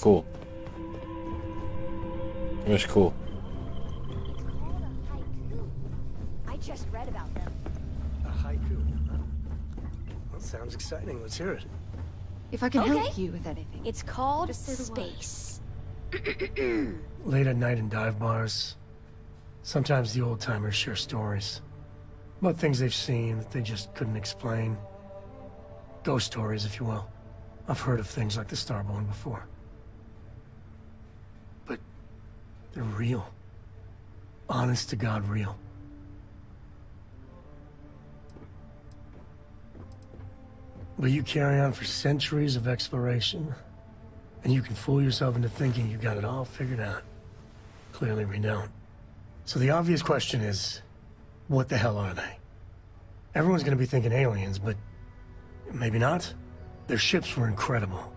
Cool. That's cool. I just read about them. A haiku. Well, sounds exciting. Let's hear it. If I can help you with anything. It's called Just say the word. space. Late at night in dive bars, sometimes the old-timers share stories about things they've seen that they just couldn't explain. Ghost stories, if you will. I've heard of things like the Starborn before. But they're real. Honest to God real. But you carry on for centuries of exploration, and you can fool yourself into thinking you got it all figured out. Clearly we don't. So the obvious question is, what the hell are they? Everyone's gonna be thinking aliens, but maybe not. Their ships were incredible,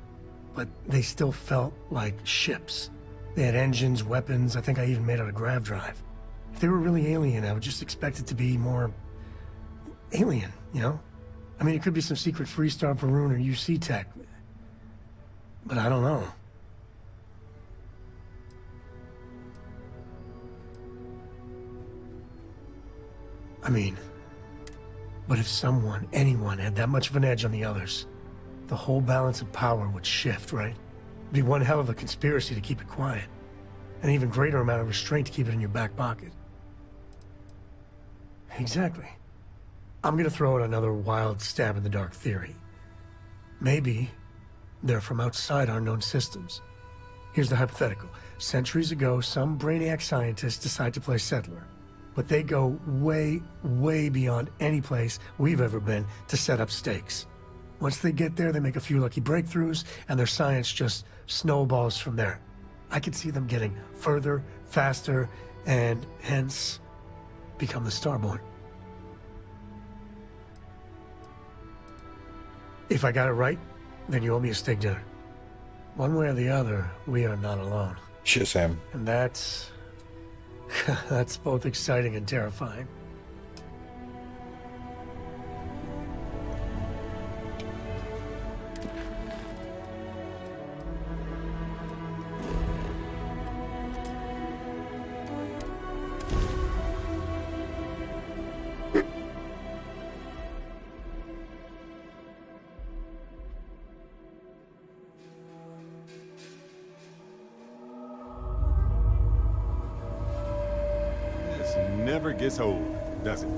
but they still felt like ships. They had engines, weapons, I think I even made out a grav drive. If they were really alien, I would just expect it to be more alien, you know? I mean, it could be some secret Freestar Varun or UC tech, but I don't know. I mean, but if someone, anyone, had that much of an edge on the others, the whole balance of power would shift, right? It'd be one hell of a conspiracy to keep it quiet. An even greater amount of restraint to keep it in your back pocket. Exactly. I'm gonna throw out another wild stab-in-the-dark theory. Maybe they're from outside our known systems. Here's the hypothetical. Centuries ago, some brainiac scientists decide to play settler. But they go way, way beyond any place we've ever been to set up stakes. Once they get there, they make a few lucky breakthroughs, and their science just snowballs from there. I could see them getting further, faster, and hence become the Starborn. If I got it right, then you owe me a steak dinner. One way or the other, we are not alone. Shit, Sam. And that's... that's both exciting and terrifying. Never gets old, does it?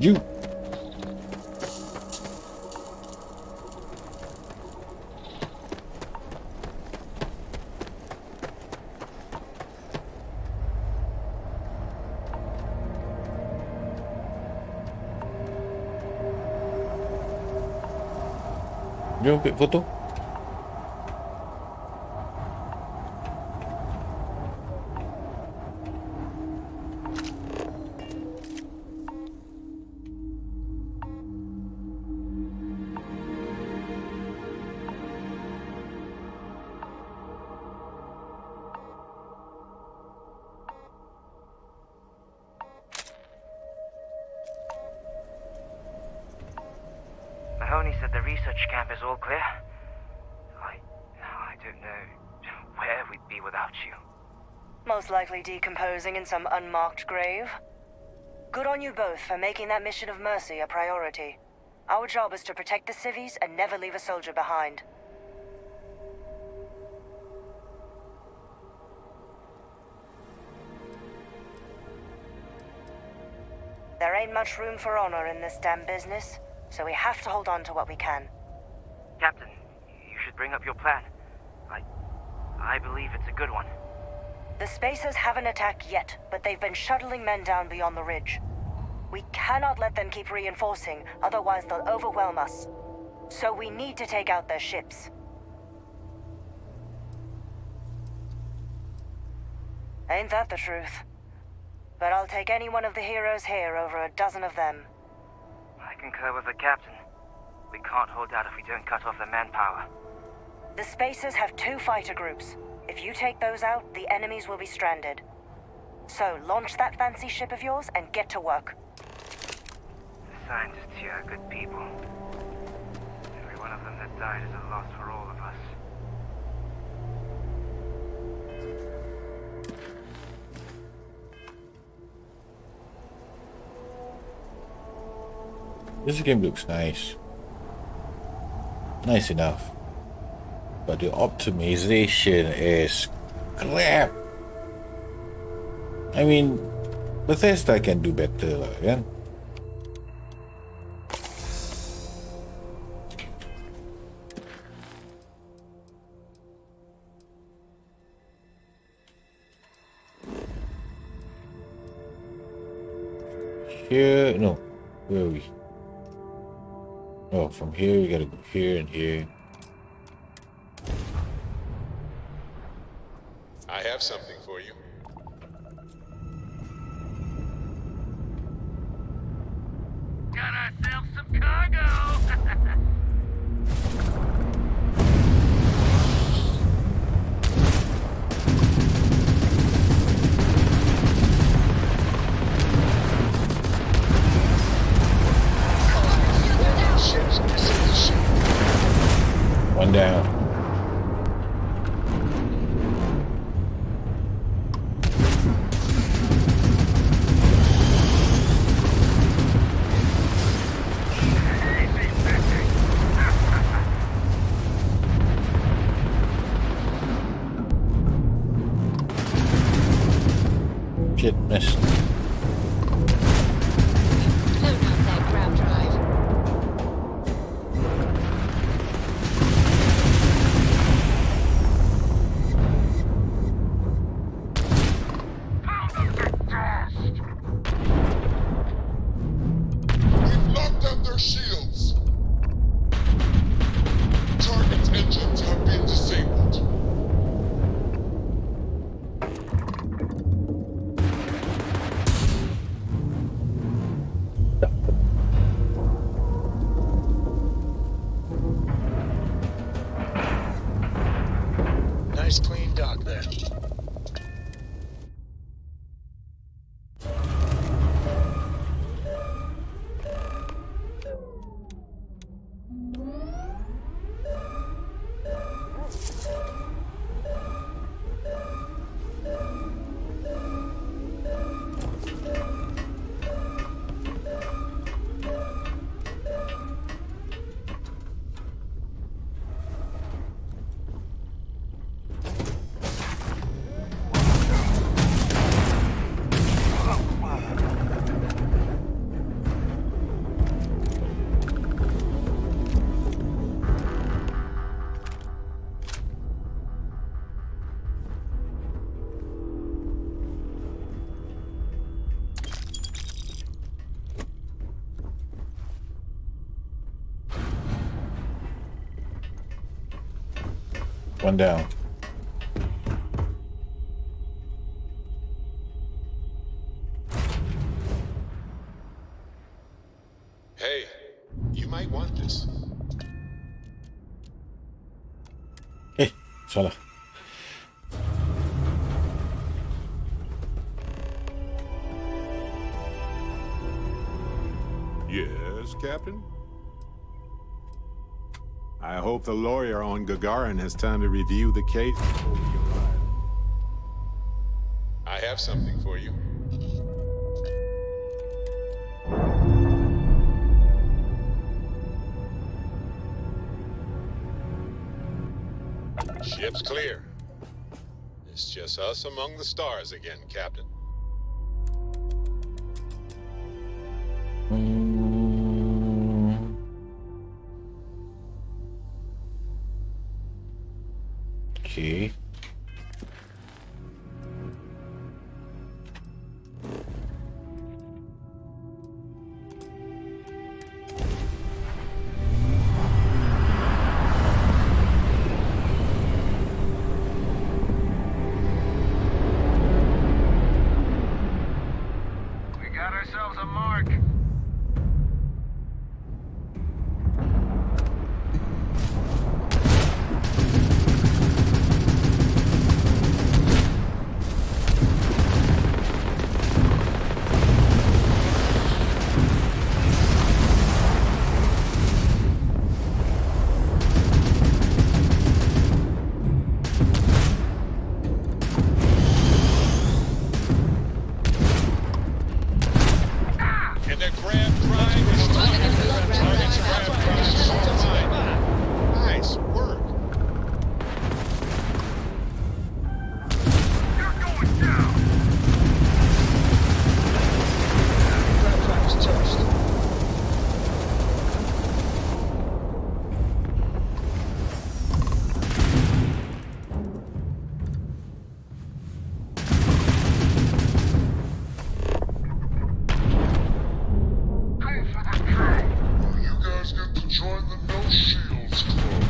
You. Jom ambil foto. Mahoney said the research camp is all clear. I don't know where we'd be without you. Most likely decomposing in some unmarked grave. Good on you both for making that mission of mercy a priority. Our job is to protect the civvies and never leave a soldier behind. There ain't much room for honor in this damn business, so we have to hold on to what we can. Captain, you should should bring up your plan. I believe it's a good one. The Spacers haven't attacked yet, but they've been shuttling men down beyond the ridge. We cannot let them keep reinforcing, otherwise they'll overwhelm us. So we need to take out their ships. Ain't that the truth? But I'll take any one of the heroes here over a dozen of them. I concur with the captain. We can't hold out if we don't cut off their manpower. The Spacers have 2 fighter groups. If you take those out, the enemies will be stranded. So launch that fancy ship of yours and get to work. The scientists here are good people. Every one of them that died is a loss for all of us. This game looks nice. Nice enough. But the optimization is crap. I mean, Bethesda can do better lah, kan? Here, no. Where are we? Oh, from here we gotta go here and here. I have something for you. Got ourselves some cargo! One down. Shit, missed. Nice clean dock there. One down. Hey, you might want this. Salah. Yes, Captain? I hope the lawyer on Gagarin has time to review the case before we arrive. I have something for you. Ship's clear. It's just us among the stars again, Captain. Okay. We got ourselves a mark. And the grab drive is target's grab drive is mine. Nice work. You're going down. Grab drive is toast. You guys get to join the No Shields Club.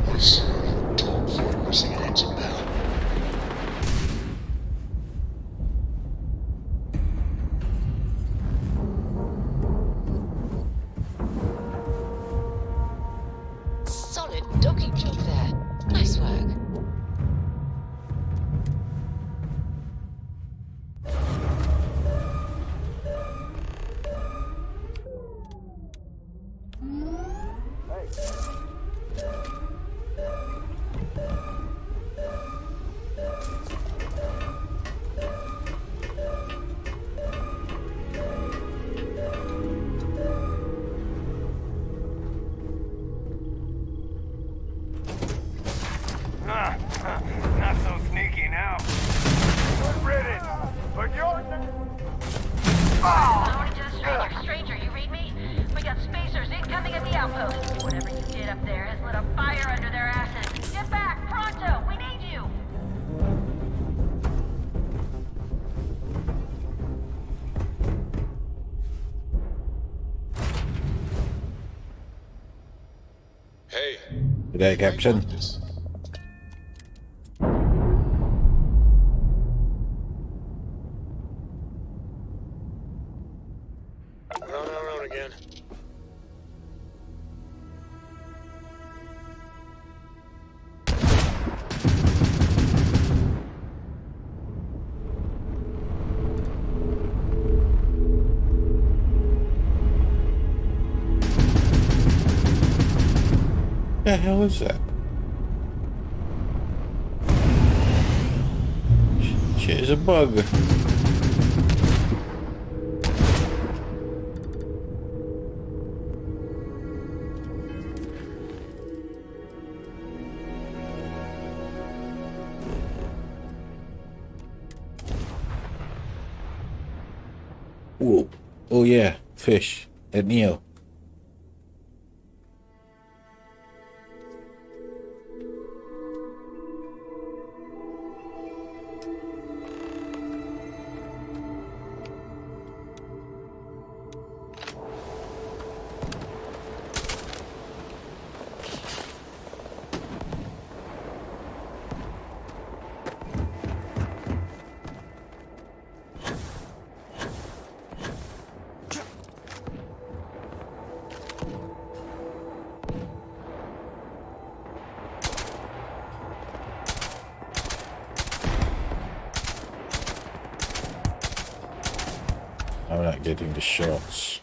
I see a dogfight missing hands of man. Solid docking job there. Nice work. Not so sneaky now. Good riddance. But you're... Going to the stranger, you read me? We got spacers incoming at the outpost. Whatever you did up there has lit a fire under their asses. Get back, pronto! We need you! Hey. Good day, Captain. Round again. The hell is that? Shit, it's a bug. Whoa. Oh yeah, fish. And Neo. I'm not getting the shots.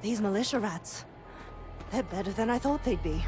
These militia rats. They're better than I thought they'd be.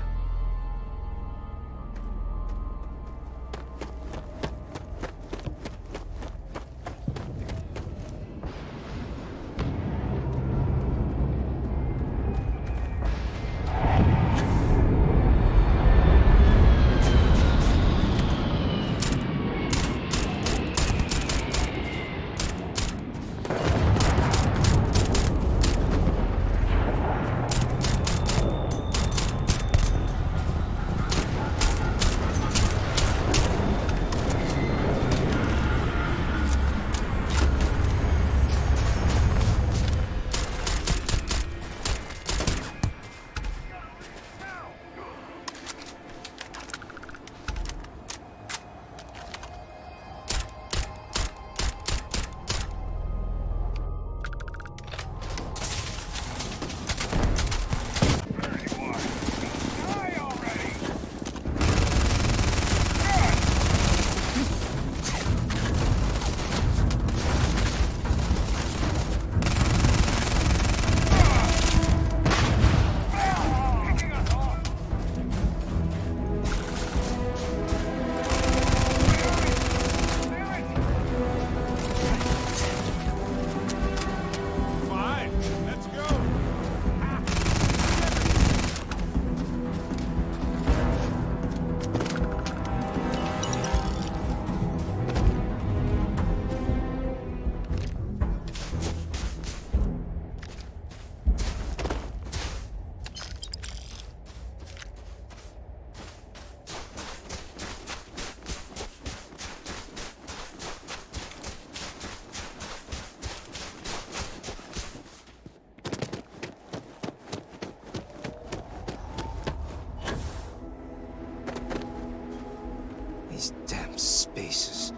These damn spaces.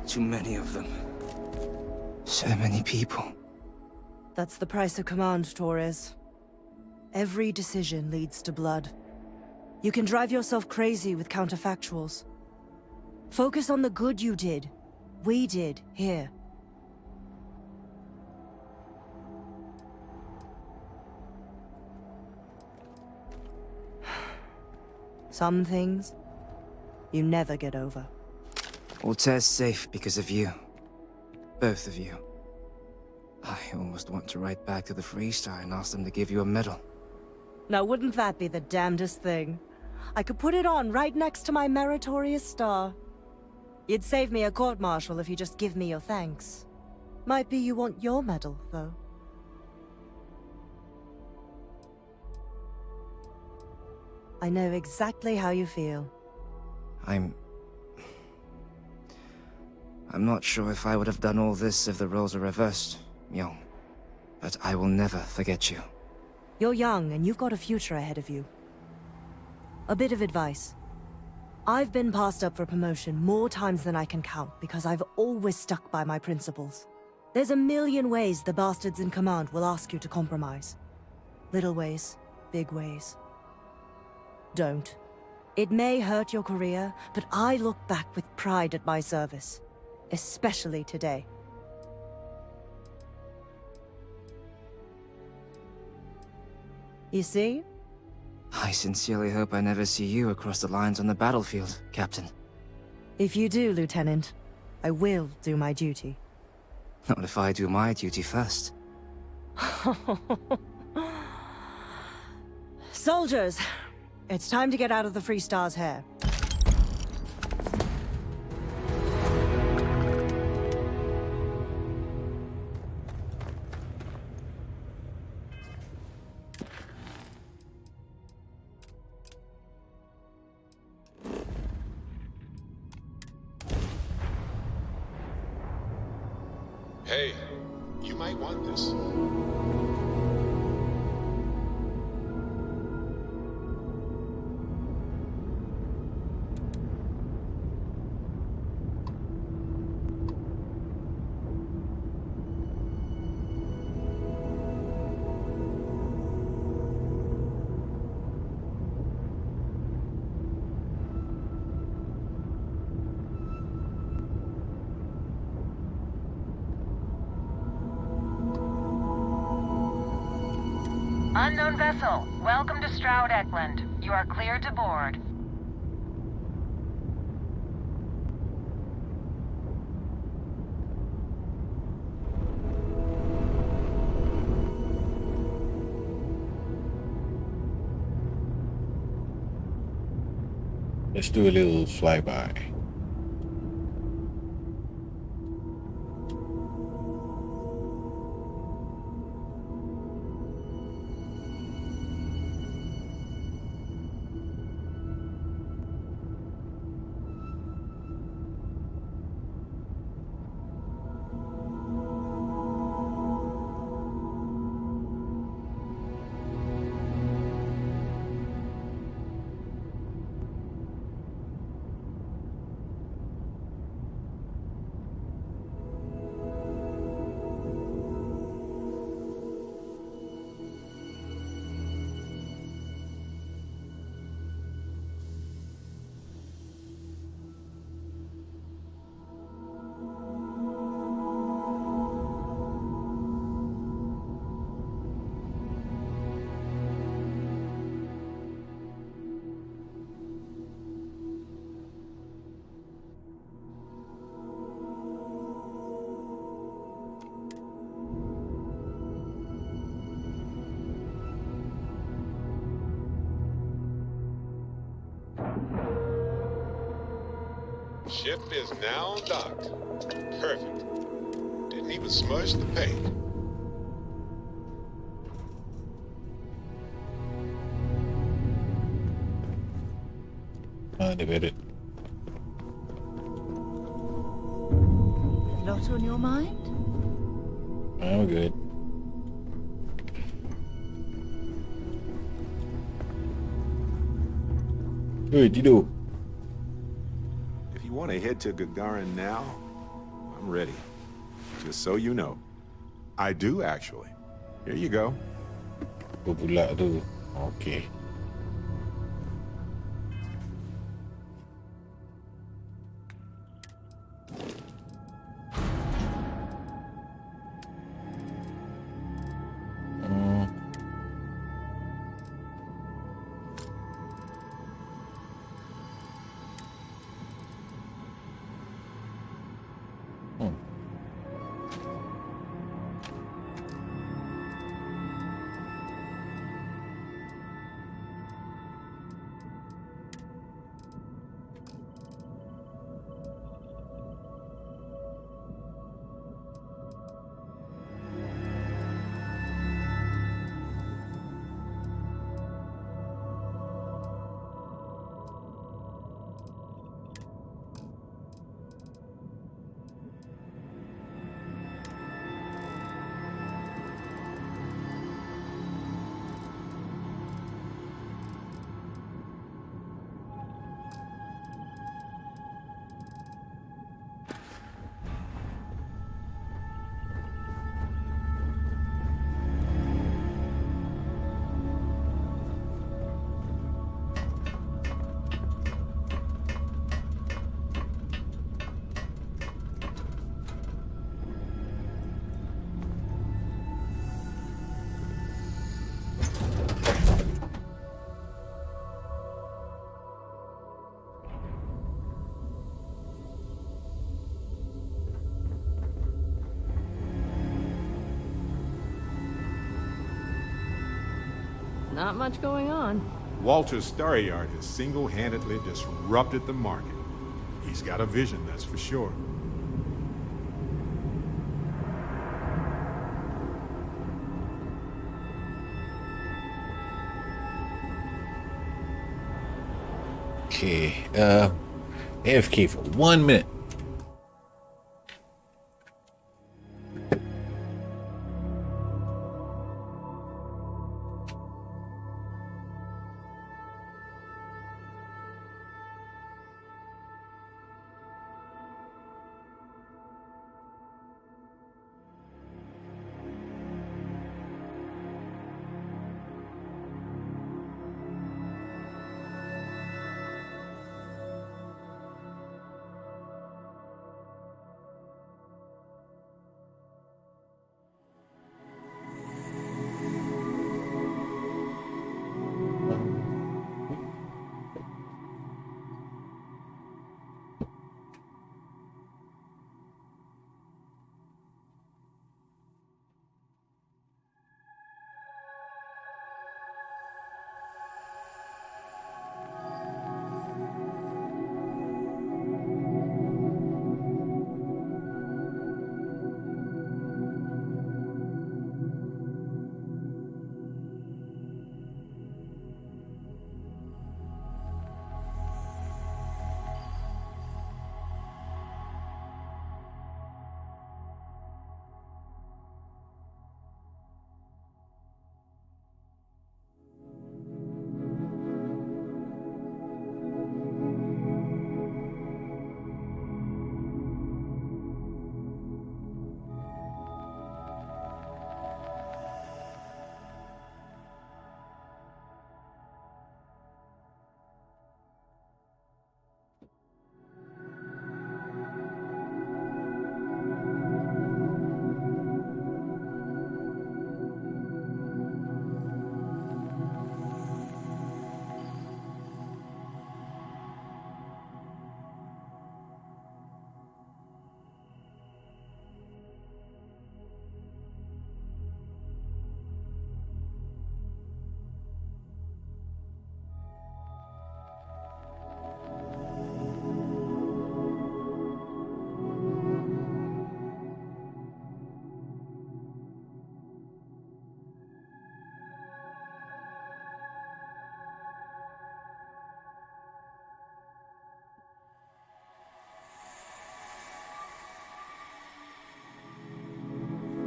Too many of them. So many people. That's the price of command, Torres. Every decision leads to blood. You can drive yourself crazy with counterfactuals. Focus on the good you did. We did, here. Some things, you never get over. Altair's safe because of you. Both of you. I almost want to write back to the Freestar and ask them to give you a medal. Now wouldn't that be the damnedest thing? I could put it on right next to my meritorious star. You'd save me a court-martial if you just give me your thanks. Might be you want your medal, though. I know exactly how you feel. I'm not sure if I would have done all this if the roles were reversed, Myung. But I will never forget you. You're young, and you've got a future ahead of you. A bit of advice. I've been passed up for promotion more times than I can count because I've always stuck by my principles. There's a million ways the bastards in command will ask you to compromise. Little ways, big ways. Don't. It may hurt your career, but I look back with pride at my service. Especially today. You see? I sincerely hope I never see you across the lines on the battlefield, Captain. If you do, Lieutenant, I will do my duty. Not if I do my duty first. Soldiers, it's time to get out of the Freestar's hair. Hey, you might want this. Unknown vessel, welcome to Stroud Eklund. You are cleared to board. Let's do a little flyby. Ship is now docked. Perfect. Didn't even smudge the paint. They better. Lot on your mind? I'm good. Hey, Dido. If you want to head to Gagarin now, I'm ready. Just so you know. I do, actually. Here you go. Apa pula tu? Okay. Not much going on. Walter's Star Yard has single-handedly disrupted the market. He's got a vision, that's for sure. Okay. AFK for 1 minute.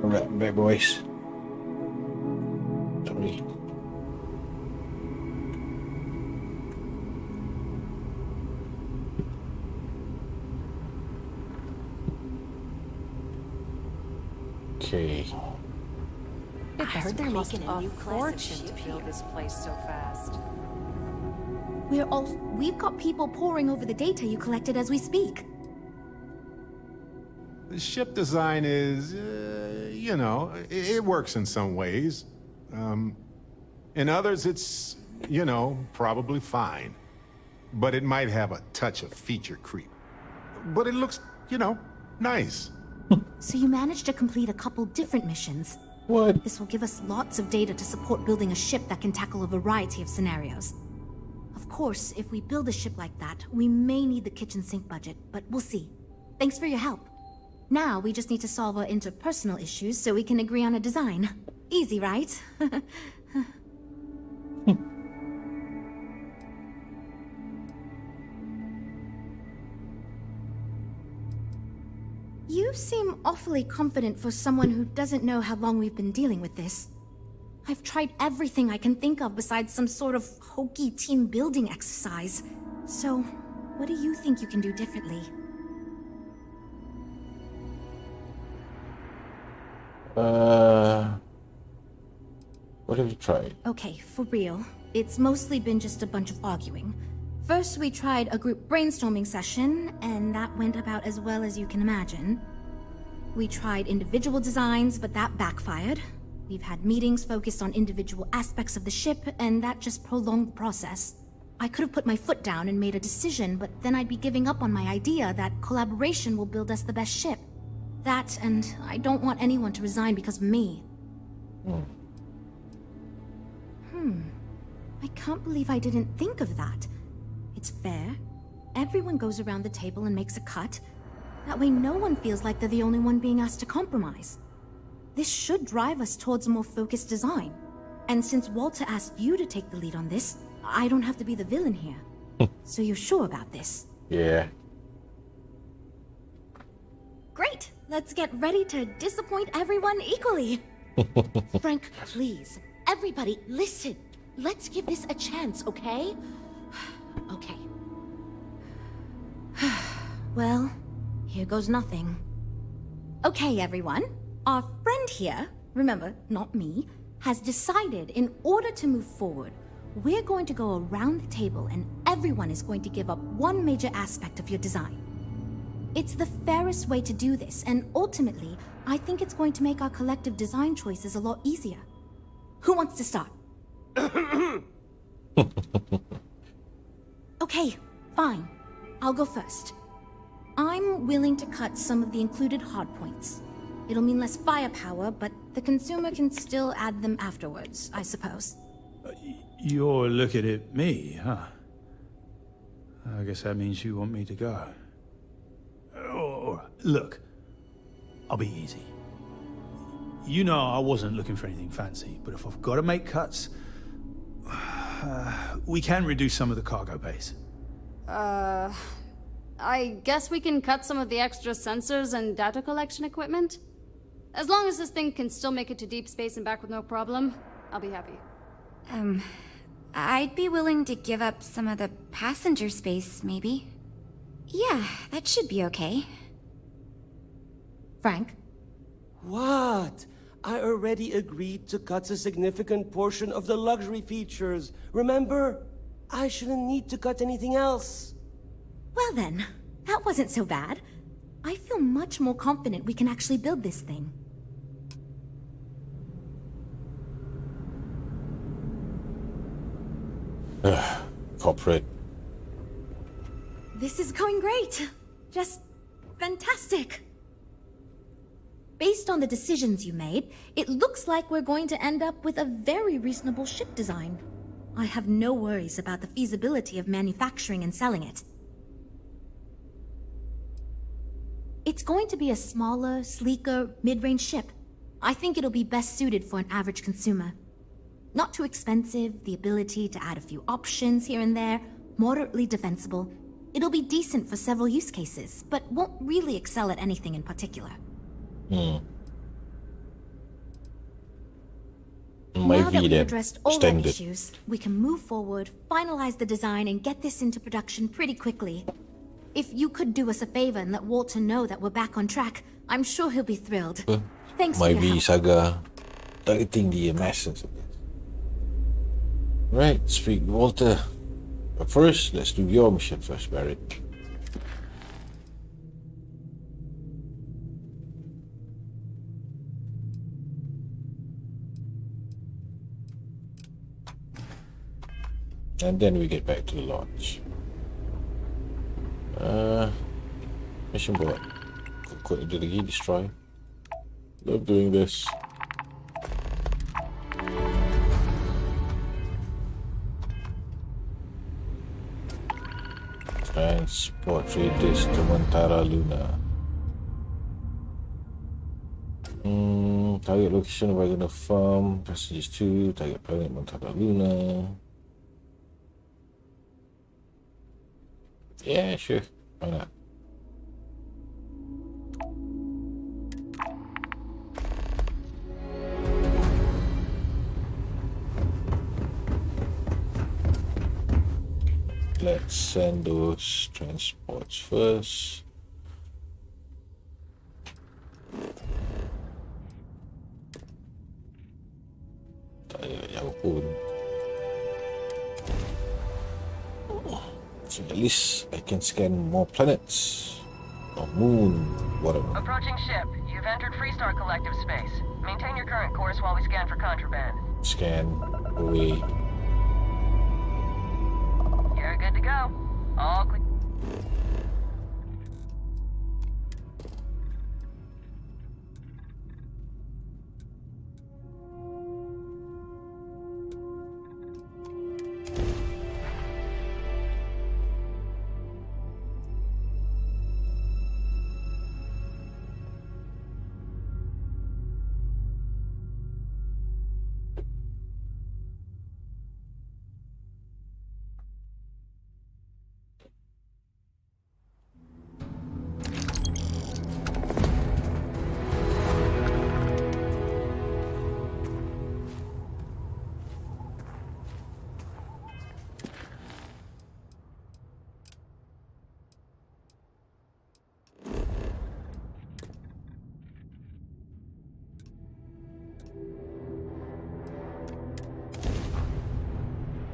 Alright, back boys. Sorry. Okay. I heard they're making a new fortune to build this place so fast. We've got people poring over the data you collected as we speak. The ship design is, you know, it works in some ways. In others, it's, you know, probably fine. But it might have a touch of feature creep. But it looks, you know, nice. So you managed to complete a couple different missions. What? This will give us lots of data to support building a ship that can tackle a variety of scenarios. Of course, if we build a ship like that, we may need the kitchen sink budget, but we'll see. Thanks for your help. Now we just need to solve our interpersonal issues so we can agree on a design. Easy, right? You seem awfully confident for someone who doesn't know how long we've been dealing with this. I've tried everything I can think of besides some sort of hokey team building exercise. So, what do you think you can do differently? What have you tried? Okay, for real. It's mostly been just a bunch of arguing. First, we tried a group brainstorming session, and that went about as well as you can imagine. We tried individual designs, but that backfired. We've had meetings focused on individual aspects of the ship, and that just prolonged the process. I could have put my foot down and made a decision, but then I'd be giving up on my idea that collaboration will build us the best ship. That, and I don't want anyone to resign because of me. I can't believe I didn't think of that. It's fair. Everyone goes around the table and makes a cut. That way no one feels like they're the only one being asked to compromise. This should drive us towards a more focused design. And since Walter asked you to take the lead on this, I don't have to be the villain here. So you're sure about this? Yeah. Great! Let's get ready to disappoint everyone equally. Frank, please. Everybody, listen. Let's give this a chance, okay? Okay. Well, here goes nothing. Okay, everyone. Our friend here, remember, not me, has decided in order to move forward, we're going to go around the table and everyone is going to give up one major aspect of your design. It's the fairest way to do this, and ultimately, I think it's going to make our collective design choices a lot easier. Who wants to start? Okay, fine. I'll go first. I'm willing to cut some of the included hardpoints. It'll mean less firepower, but the consumer can still add them afterwards, I suppose. You're looking at me, huh? I guess that means you want me to go. All right, look, I'll be easy. You know I wasn't looking for anything fancy, but if I've got to make cuts, we can reduce some of the cargo base. I guess we can cut some of the extra sensors and data collection equipment? As long as this thing can still make it to deep space and back with no problem, I'll be happy. I'd be willing to give up some of the passenger space, maybe. Yeah, that should be okay. Frank? What? I already agreed to cut a significant portion of the luxury features. Remember? I shouldn't need to cut anything else. Well then, that wasn't so bad. I feel much more confident we can actually build this thing. Corporate. This is going great. Just fantastic. Based on the decisions you made, it looks like we're going to end up with a very reasonable ship design. I have no worries about the feasibility of manufacturing and selling it. It's going to be a smaller, sleeker, mid-range ship. I think it'll be best suited for an average consumer. Not too expensive, the ability to add a few options here and there, moderately defensible. It'll be decent for several use cases, but won't really excel at anything in particular. My now that V we've then, addressed all our standard. issues, we can move forward, finalize the design, and get this into production pretty quickly. If you could do us a favor and let Walter know that we're back on track, I'm sure he'll be thrilled. Thanks for My your V help. saga targeting the masses. Right, speak Walter. But first, let's do your mission first, Barrett. And then we get back to the launch. Mission board. Quick delete, destroy. Love doing this. Transport radius to Montara Luna. Target location of Wagner Farm. Passengers 2. Target planet Montara Luna. Yeah, sure. Why not? Let's send those transports first. Tak ada jauh pun. So at least I can scan more planets. Or moon, whatever. Approaching ship. You've entered Freestar Collective space. Maintain your current course while we scan for contraband. Scan away. You're good to go. All clear.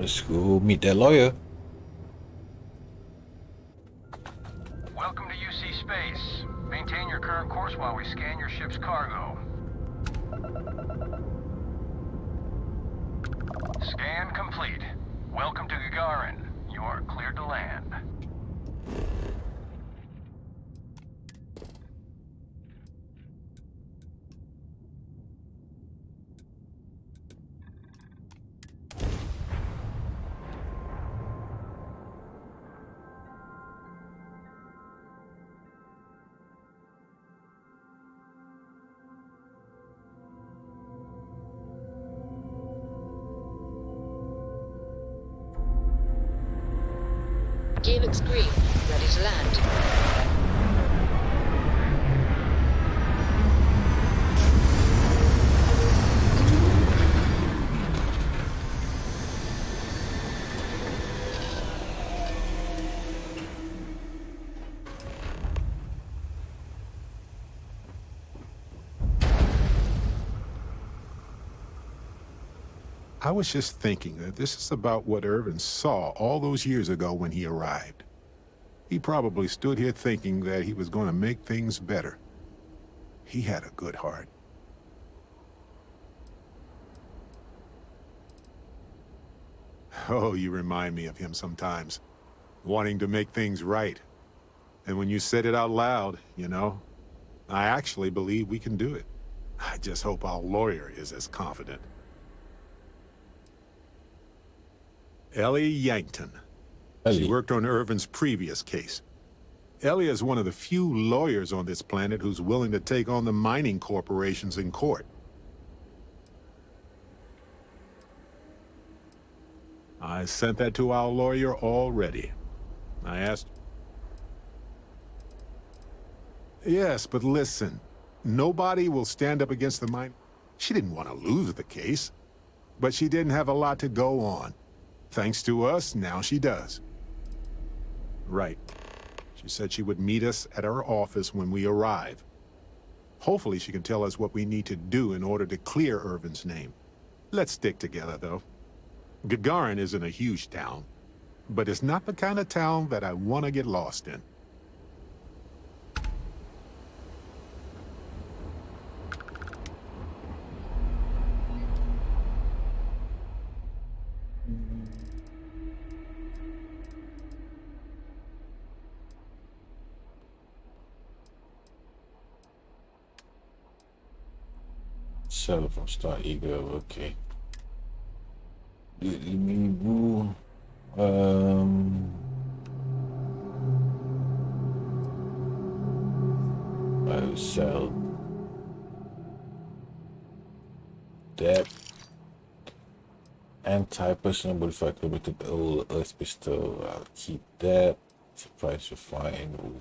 Let's go meet that lawyer. Welcome to UC Space. Maintain your current course while we scan your ship's cargo. Scan complete. Welcome to Gagarin. You are cleared to land. Gear looks green. Ready to land. I was just thinking that this is about what Irvin saw all those years ago when he arrived. He probably stood here thinking that he was going to make things better. He had a good heart. Oh, you remind me of him sometimes, wanting to make things right. And when you said it out loud, you know, I actually believe we can do it. I just hope our lawyer is as confident. Ellie Yankton. She worked on Irvin's previous case. Ellie is one of the few lawyers on this planet who's willing to take on the mining corporations in court. I sent that to our lawyer already. I asked... Yes, but listen. Nobody will stand up against the mine. She didn't want to lose the case. but she didn't have a lot to go on. Thanks to us, now she does. Right. She said she would meet us at our office when we arrive. Hopefully she can tell us what we need to do in order to clear Irvin's name. Let's stick together, though. Gagarin isn't a huge town, but it's not the kind of town that I want to get lost in. Sell from Star Eagle, okay. Boo. I'll sell that anti-personal modifier to the old Earth pistol. I'll keep that. Surprise refine wood.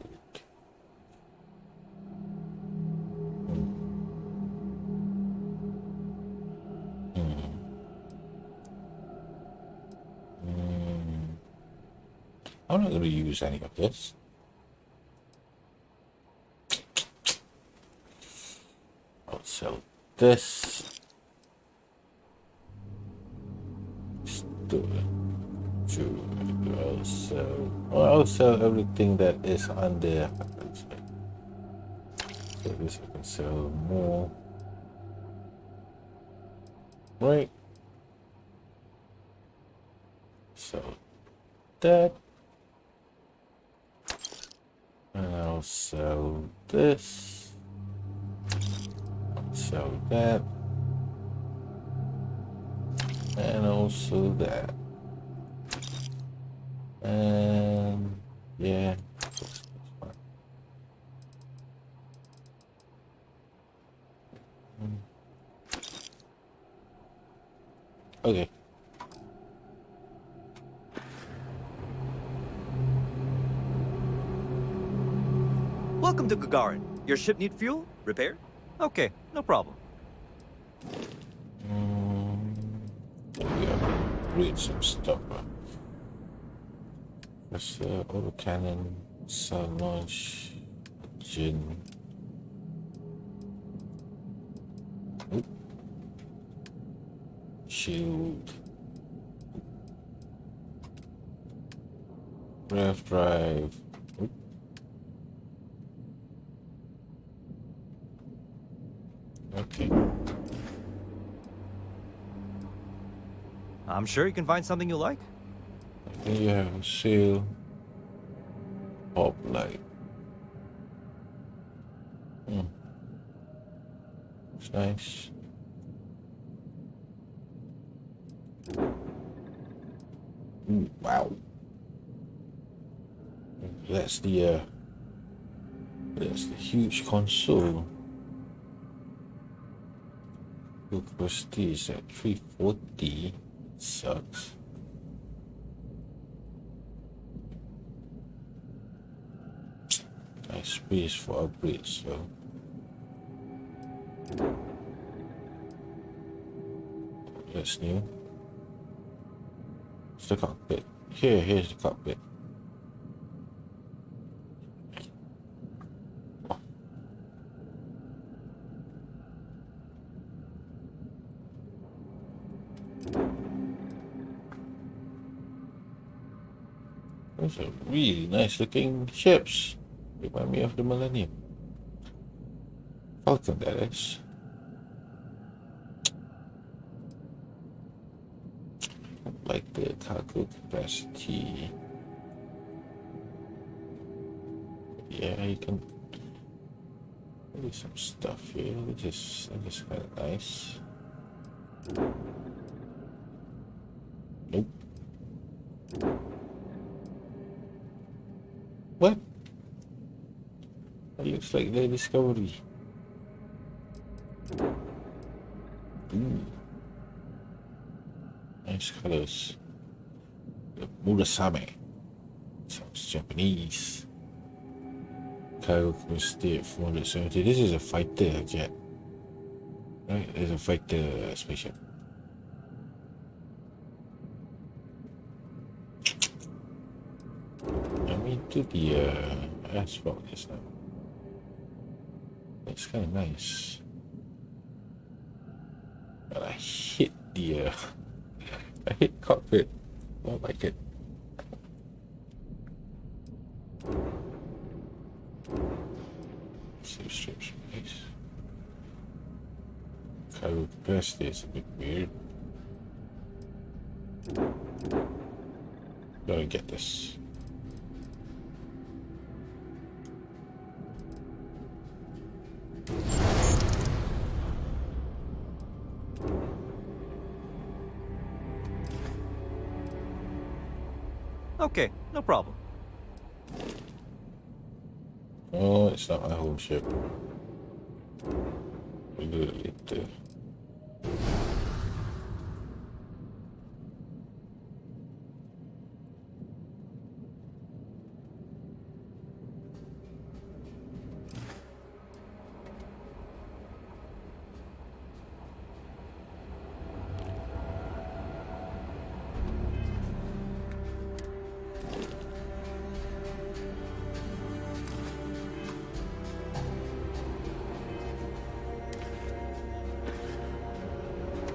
I'm not going to use any of this. I'll sell this. I'll sell everything that is under. So this I can sell more. Right. Sell that. And I'll sell this. I'll sell that. And also that. And yeah. That's fine. Okay. Welcome to Gagarin. Your ship need fuel? Repair? Okay, no problem. Yeah, read some stuff. There's autocannon, cell launch, engine. Oop. Shield. Rev drive. Oop. Okay. I'm sure you can find something you like. Yeah, sail. Pop light. It's nice. Ooh, wow. That's the huge console. Book prestige at 340. Sucks. Nice space for upgrades, so. That's new. It's the cockpit. Here's the cockpit. Those are really nice looking ships. Remind me of the Millennium Falcon, that is. Like the cargo capacity. Yeah, you can do some stuff here. This is kind of nice. Nope. What? It looks like the Discovery. Ooh. Nice colors. The Murasame. Sounds Japanese. Cargo capacity at 470. This is a fighter jet. Right? There's a fighter spaceship. To the asphalt just now. That's kind of nice. But I hate the I hate cockpit. I don't like it. Save strips, nice. Cargo capacity is a bit weird. Gotta get this. Okay, no problem. Oh, it's not my home ship. We'll do it later.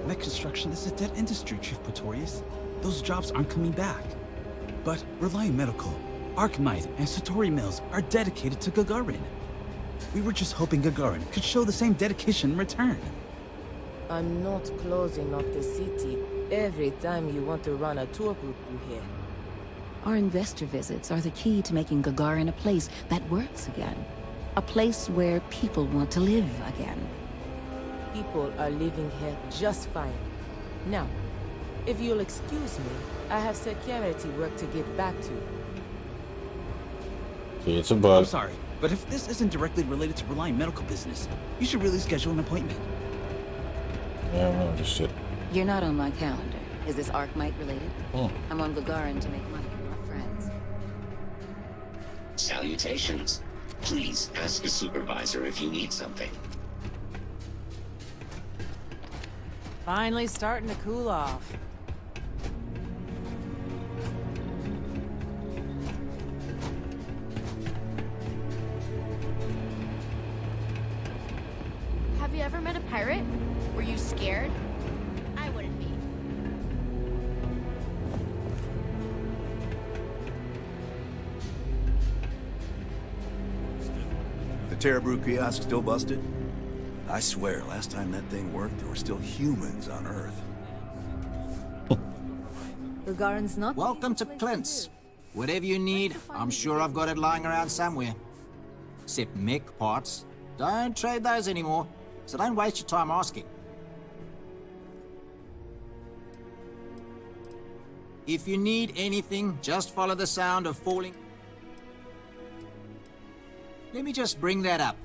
Mech construction is a dead industry, Chief Pretorius. Those jobs aren't coming back. But Reliant Medical, Archmite, and Satori Mills are dedicated to Gagarin. We were just hoping Gagarin could show the same dedication in return. I'm not closing up the city every time you want to run a tour group through here. Our investor visits are the key to making Gagarin a place that works again. A place where people want to live again. People are living here just fine. Now, if you'll excuse me, I have security work to get back to. Okay, it's a bug. I'm sorry, but if this isn't directly related to Reliant Medical business, you should really schedule an appointment. Yeah, I'm not interested. You're not on my calendar. Is this Archmite related? Oh. I'm on Gagarin to make money, not friends. Salutations. Please ask the supervisor if you need something. Finally starting to cool off. Have you ever met a pirate? Were you scared? I wouldn't be. The Terrabrew kiosk still busted? I swear, last time that thing worked, there were still humans on Earth. Gagarin's not. Welcome to Clint's. Whatever you need, I'm sure I've got it lying around somewhere. Except mech parts. Don't trade those anymore, so don't waste your time asking. If you need anything, just follow the sound of falling. Let me just bring that up.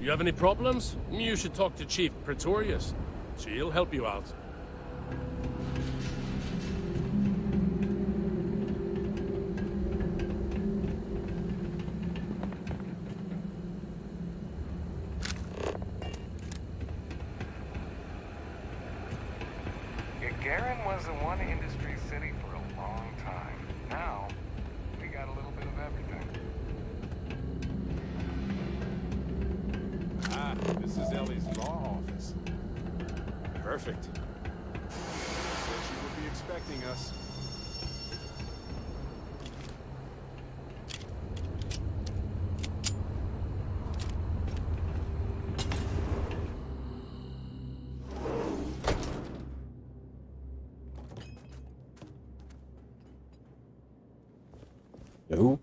You have any problems? You should talk to Chief Pretorius. She'll help you out. Gagarin was the one industry city for a long time. Now, we got a little bit of everything. Ah, this is Ellie's law office. Perfect. Said she would be expecting us. Who?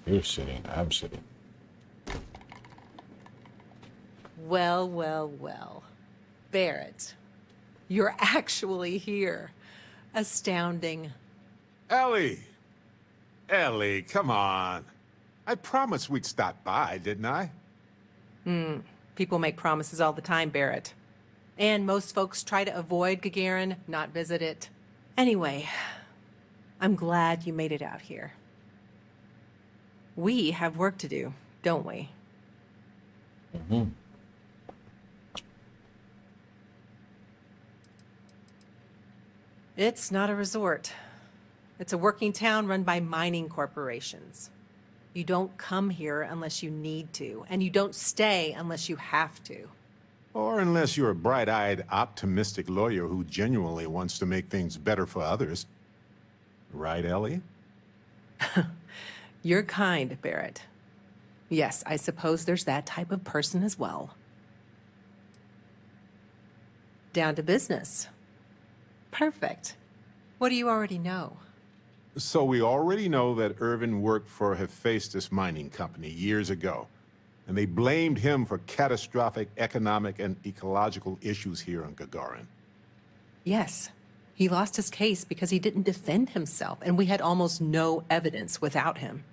You're sitting, I'm sitting. Well, well, well. Barrett, you're actually here. Astounding. Ellie! Ellie, come on. I promised we'd stop by, didn't I? People make promises all the time, Barrett. And most folks try to avoid Gagarin, not visit it. Anyway, I'm glad you made it out here. We have work to do, don't we? Mm-hmm. It's not a resort. It's a working town run by mining corporations. You don't come here unless you need to, and you don't stay unless you have to. Or unless you're a bright-eyed, optimistic lawyer who genuinely wants to make things better for others. Right, Ellie? You're kind, Barrett. Yes, I suppose there's that type of person as well. Down to business. Perfect. What do you already know? So we already know that Irvin worked for Hephaestus Mining Company years ago, and they blamed him for catastrophic economic and ecological issues here on Gagarin. Yes. He lost his case because he didn't defend himself, and we had almost no evidence without him.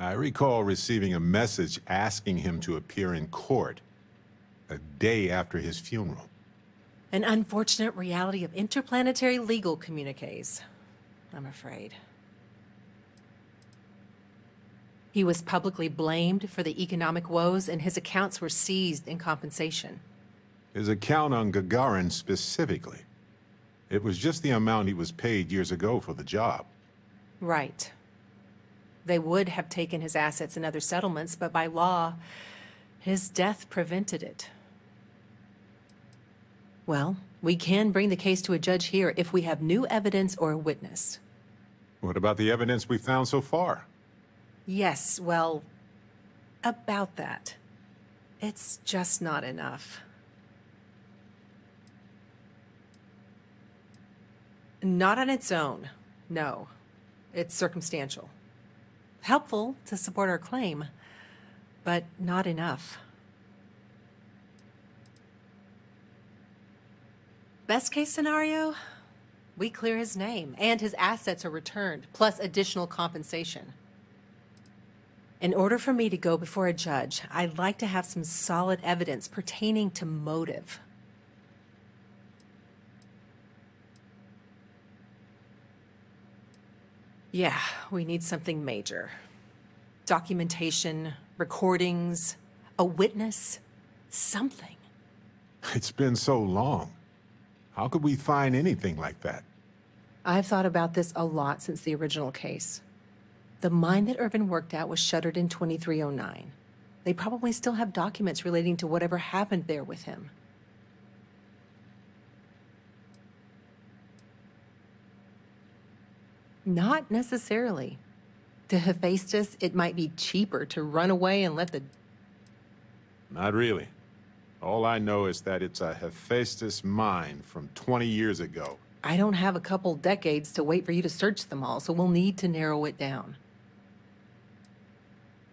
I recall receiving a message asking him to appear in court a day after his funeral. An unfortunate reality of interplanetary legal communiques, I'm afraid. He was publicly blamed for the economic woes, and his accounts were seized in compensation. His account on Gagarin specifically. It was just the amount he was paid years ago for the job. Right. They would have taken his assets and other settlements, but by law, his death prevented it. Well, we can bring the case to a judge here if we have new evidence or a witness. What about the evidence we found so far? Yes, well, about that. It's just not enough. Not on its own, no. It's circumstantial. Helpful to support our claim, but not enough. Best case scenario, we clear his name and his assets are returned, plus additional compensation. In order for me to go before a judge, I'd like to have some solid evidence pertaining to motive. Yeah, we need something major. Documentation, recordings, a witness, something. It's been so long. How could we find anything like that? I've thought about this a lot since the original case. The mine that Irvin worked at was shuttered in 2309. They probably still have documents relating to whatever happened there with him. Not necessarily. To Hephaestus, it might be cheaper to run away and let the... Not really. All I know is that it's a Hephaestus mine from 20 years ago. I don't have a couple decades to wait for you to search them all, so we'll need to narrow it down.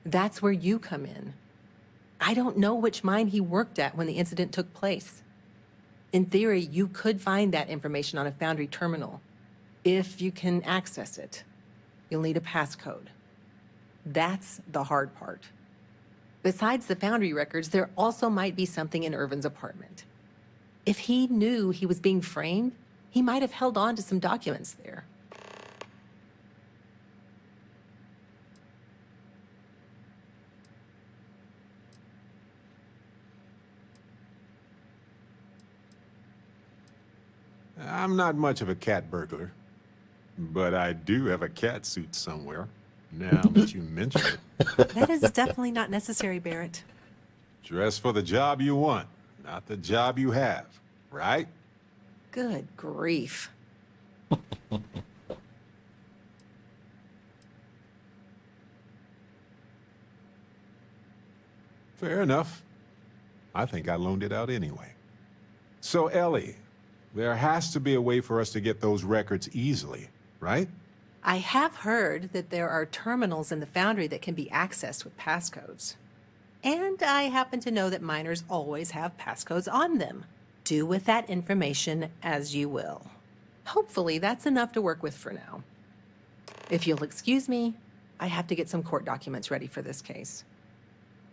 That's where you come in. I don't know which mine he worked at when the incident took place. In theory, you could find that information on a Foundry terminal, if you can access it. You'll need a passcode. That's the hard part. Besides the Foundry records, there also might be something in Irvin's apartment. If he knew he was being framed, he might have held on to some documents there. I'm not much of a cat burglar, but I do have a cat suit somewhere, now that you mention it. That is definitely not necessary, Barrett. Dress for the job you want, not the job you have, right? Good grief. Fair enough. I think I loaned it out anyway. So, Ellie, there has to be a way for us to get those records easily, right? I have heard that there are terminals in the Foundry that can be accessed with passcodes. And I happen to know that miners always have passcodes on them. Do with that information as you will. Hopefully that's enough to work with for now. If you'll excuse me, I have to get some court documents ready for this case.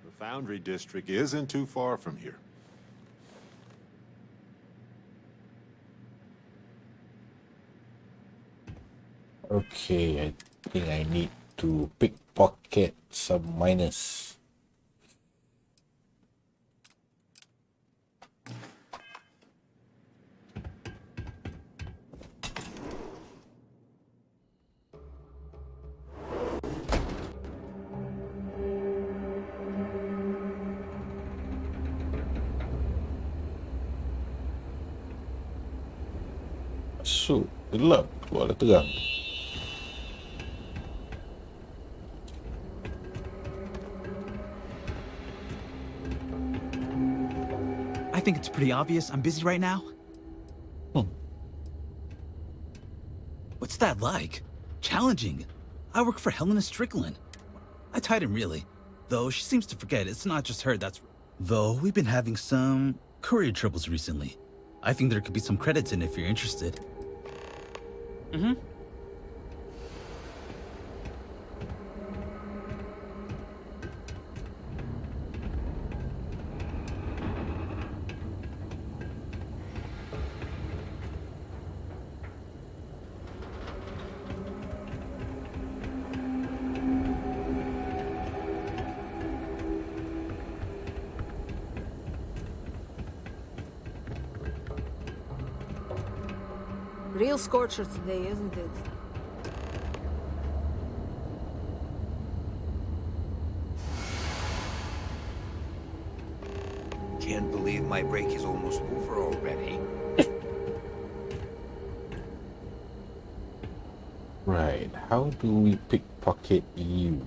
The Foundry District isn't too far from here. Okay, I think I need to pickpocket some miners. So, gelap, keluar dah terang. I think it's pretty obvious I'm busy right now. What's that like? Challenging. I work for Helena Strickland. I tied him really. Though she seems to forget it's not just her that's... Though we've been having some courier troubles recently. I think there could be some credits in if you're interested. Mm-hmm. Real scorcher today, isn't it? Can't believe my break is almost over already. Right, how do we pickpocket you?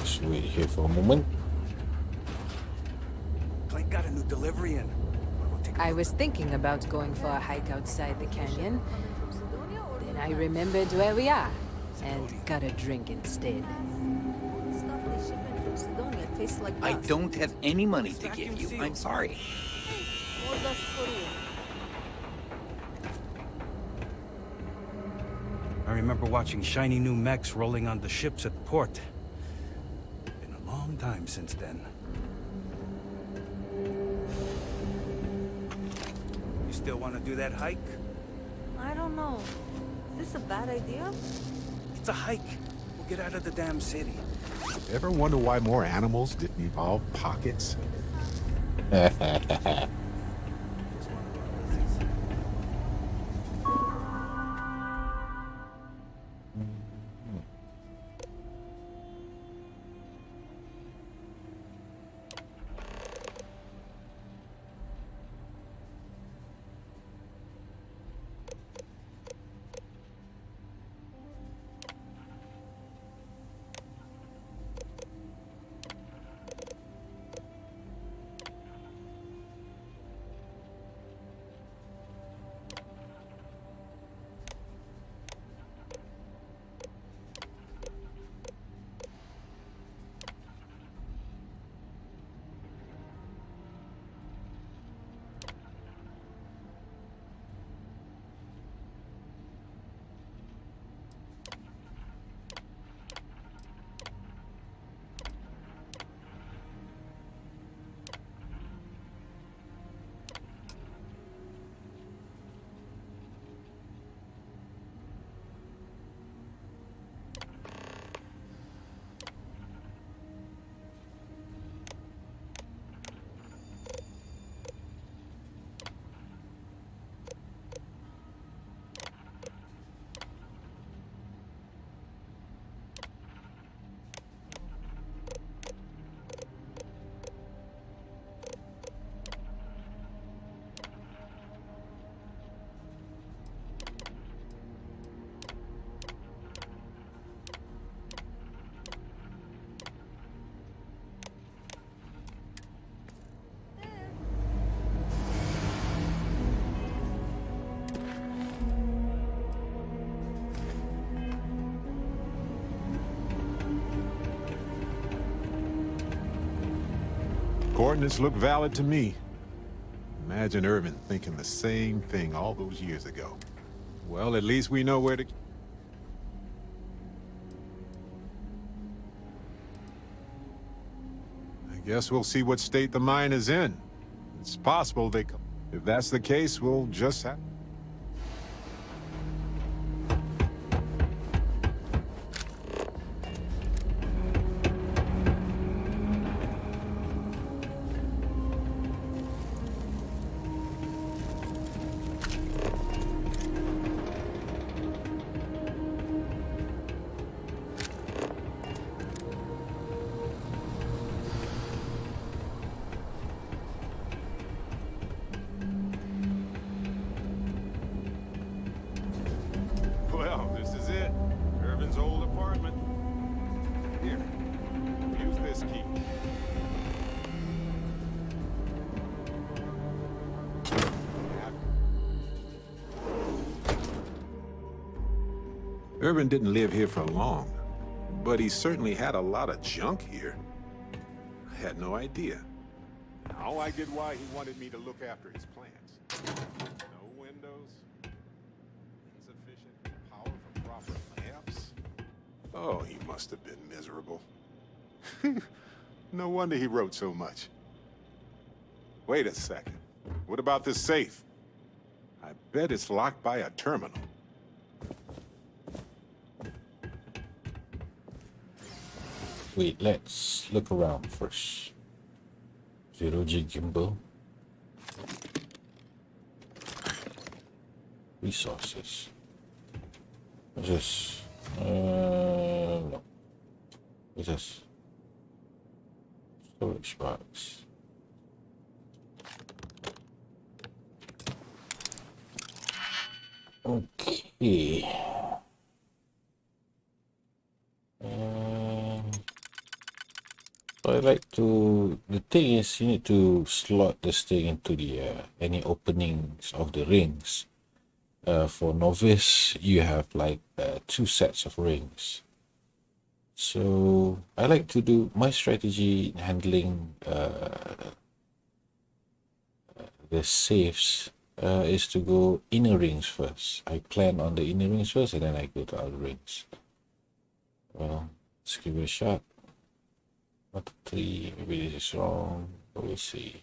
Just wait here for a moment. Clank got a new delivery in. I was thinking about going for a hike outside the canyon. Then I remembered where we are, and got a drink instead. I don't have any money to give you. I'm sorry. I remember watching shiny new mechs rolling on the ships at the port. Been a long time since then. You still want to do that hike? I don't know. Is this a bad idea? It's a hike. We'll get out of the damn city. Ever wonder why more animals didn't evolve pockets? Coordinates look valid to me. Imagine Irvin thinking the same thing all those years ago. Well, at least we know where to... I guess we'll see what state the mine is in. It's possible they... If that's the case, we'll just have... Well, this is it. Irvin's old apartment. Here, use this key. Irvin didn't live here for long, but he certainly had a lot of junk here. I had no idea. Now I get why he wanted me to look after his plants. No windows. Insufficient power for proper lamps. Oh, he must have been miserable. No wonder he wrote so much. Wait a second. What about this safe? I bet it's locked by a terminal. Wait, let's look around first. 0G gimbal. Resources. What's this? No. What's this? Storage box. Okay. So I like to, the thing is you need to slot this thing into the any openings of the rings. For novice, you have like 2 sets of rings. So I like to do my strategy in handling the safes is to go inner rings first. I plan on the inner rings first and then I go to outer rings. Well, let's give it a shot. Not 3, maybe this is wrong, but we'll see.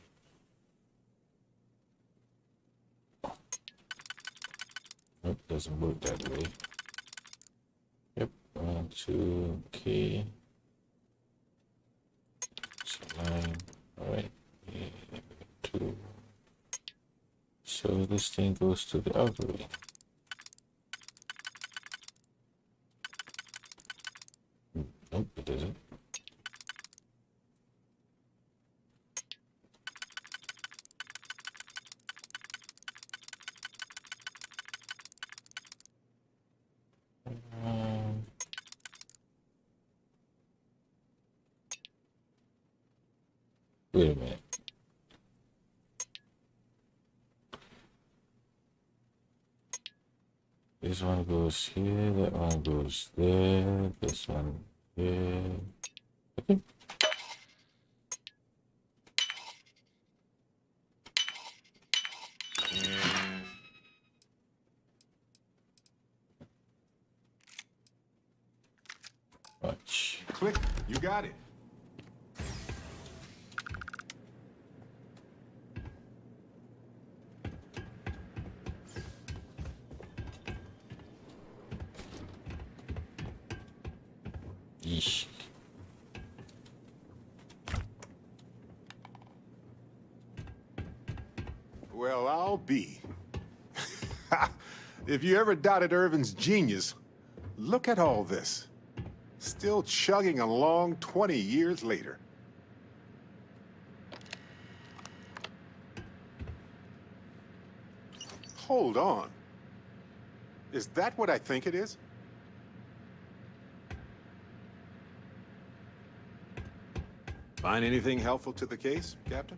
Nope, doesn't work that way. Yep, 1, 2, okay. Line, alright, 2. So this thing goes to the outer ring. Nope, it doesn't. Wait a minute. This one goes here, that one goes there, this one here. Okay. Watch. Click, you got it. Yeesh. Well, I'll be. If you ever doubted Irvin's genius, look at all this. Still chugging along 20 years later. Hold on. Is that what I think it is? Find anything helpful to the case, Captain?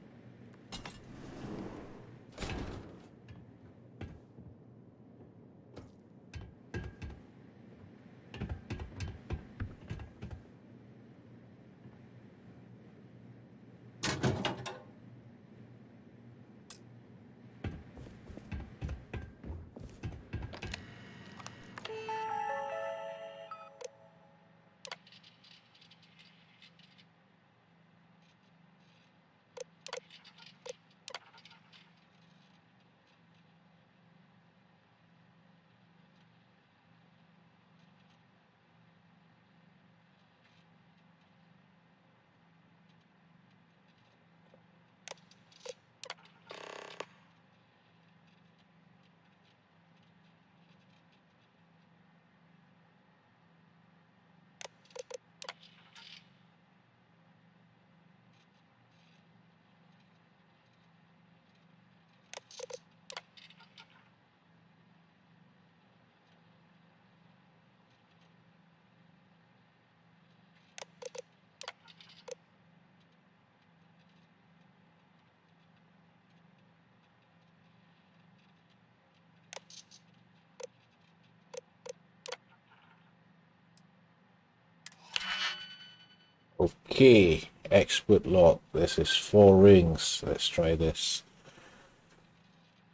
Okay, expert lock. This is 4 rings. Let's try this.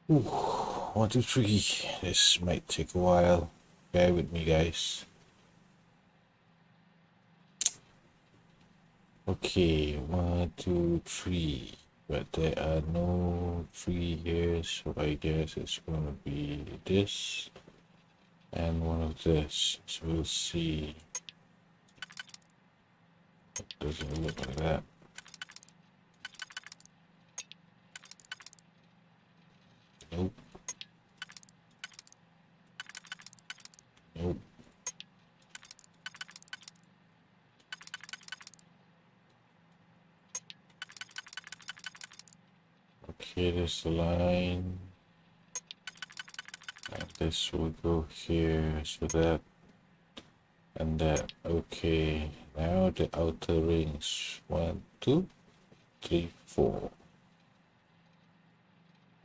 Ooh, 1, 2, 3. This might take a while. Bear with me, guys. Okay, 1, 2, 3. But there are no 3 here, so I guess it's gonna be this and one of this. So we'll see. It doesn't look like that. Nope. Nope. Okay, there's the line. And this will go here, so that and that. Okay, now the outer rings. 1, 2, 3, 4.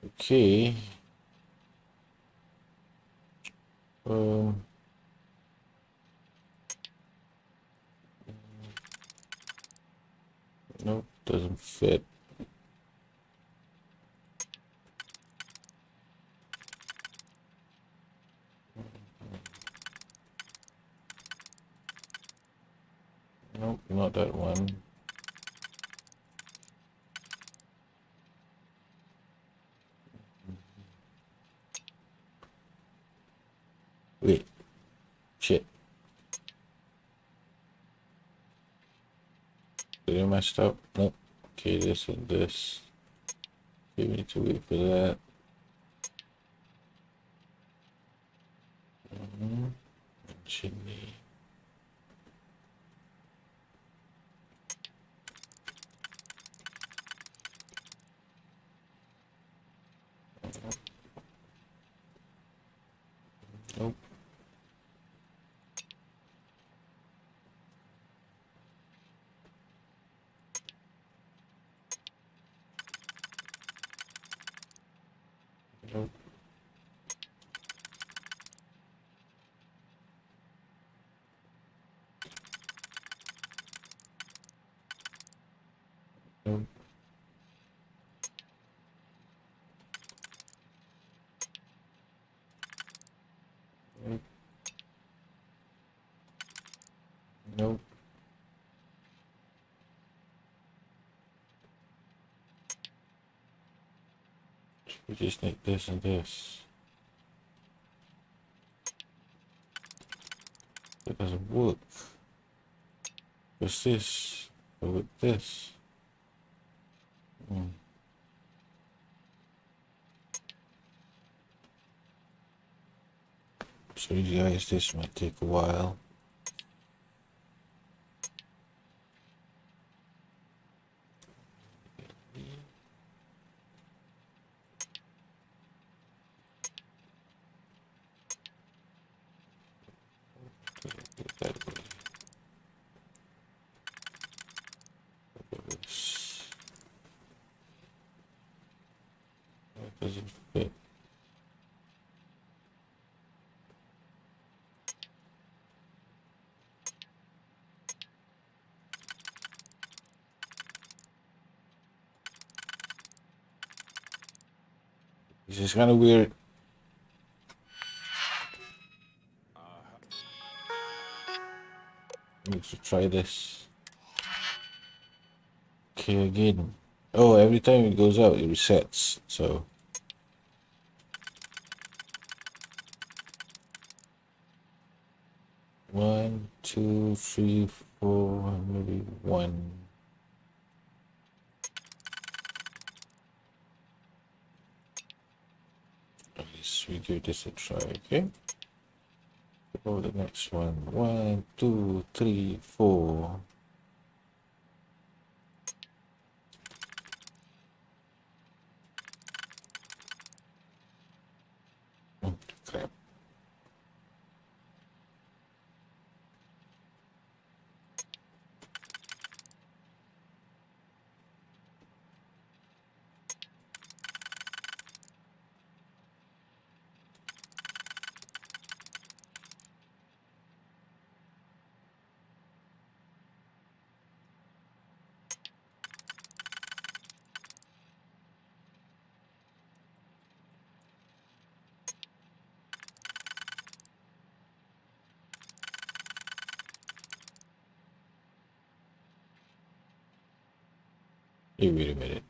Okay. Nope, doesn't fit. Nope, not that one. Wait. Shit. Did I messed up? Nope. Okay, this and this. Okay, we need to wait for that. Chimney. Nope. Nope. Nope. Nope. Nope. We just need this and this. That doesn't work. What's this? Go with this. So you guys, this might take a while. That way. That doesn't fit. This is kind of weird. Need to try this. Okay, again. Oh, every time it goes out, it resets. So. One, two, three, four, maybe 1. At least we give this a try, okay? Go to the next one. 1, 2, 3, 4. Oh, crap. Hey, wait a minute.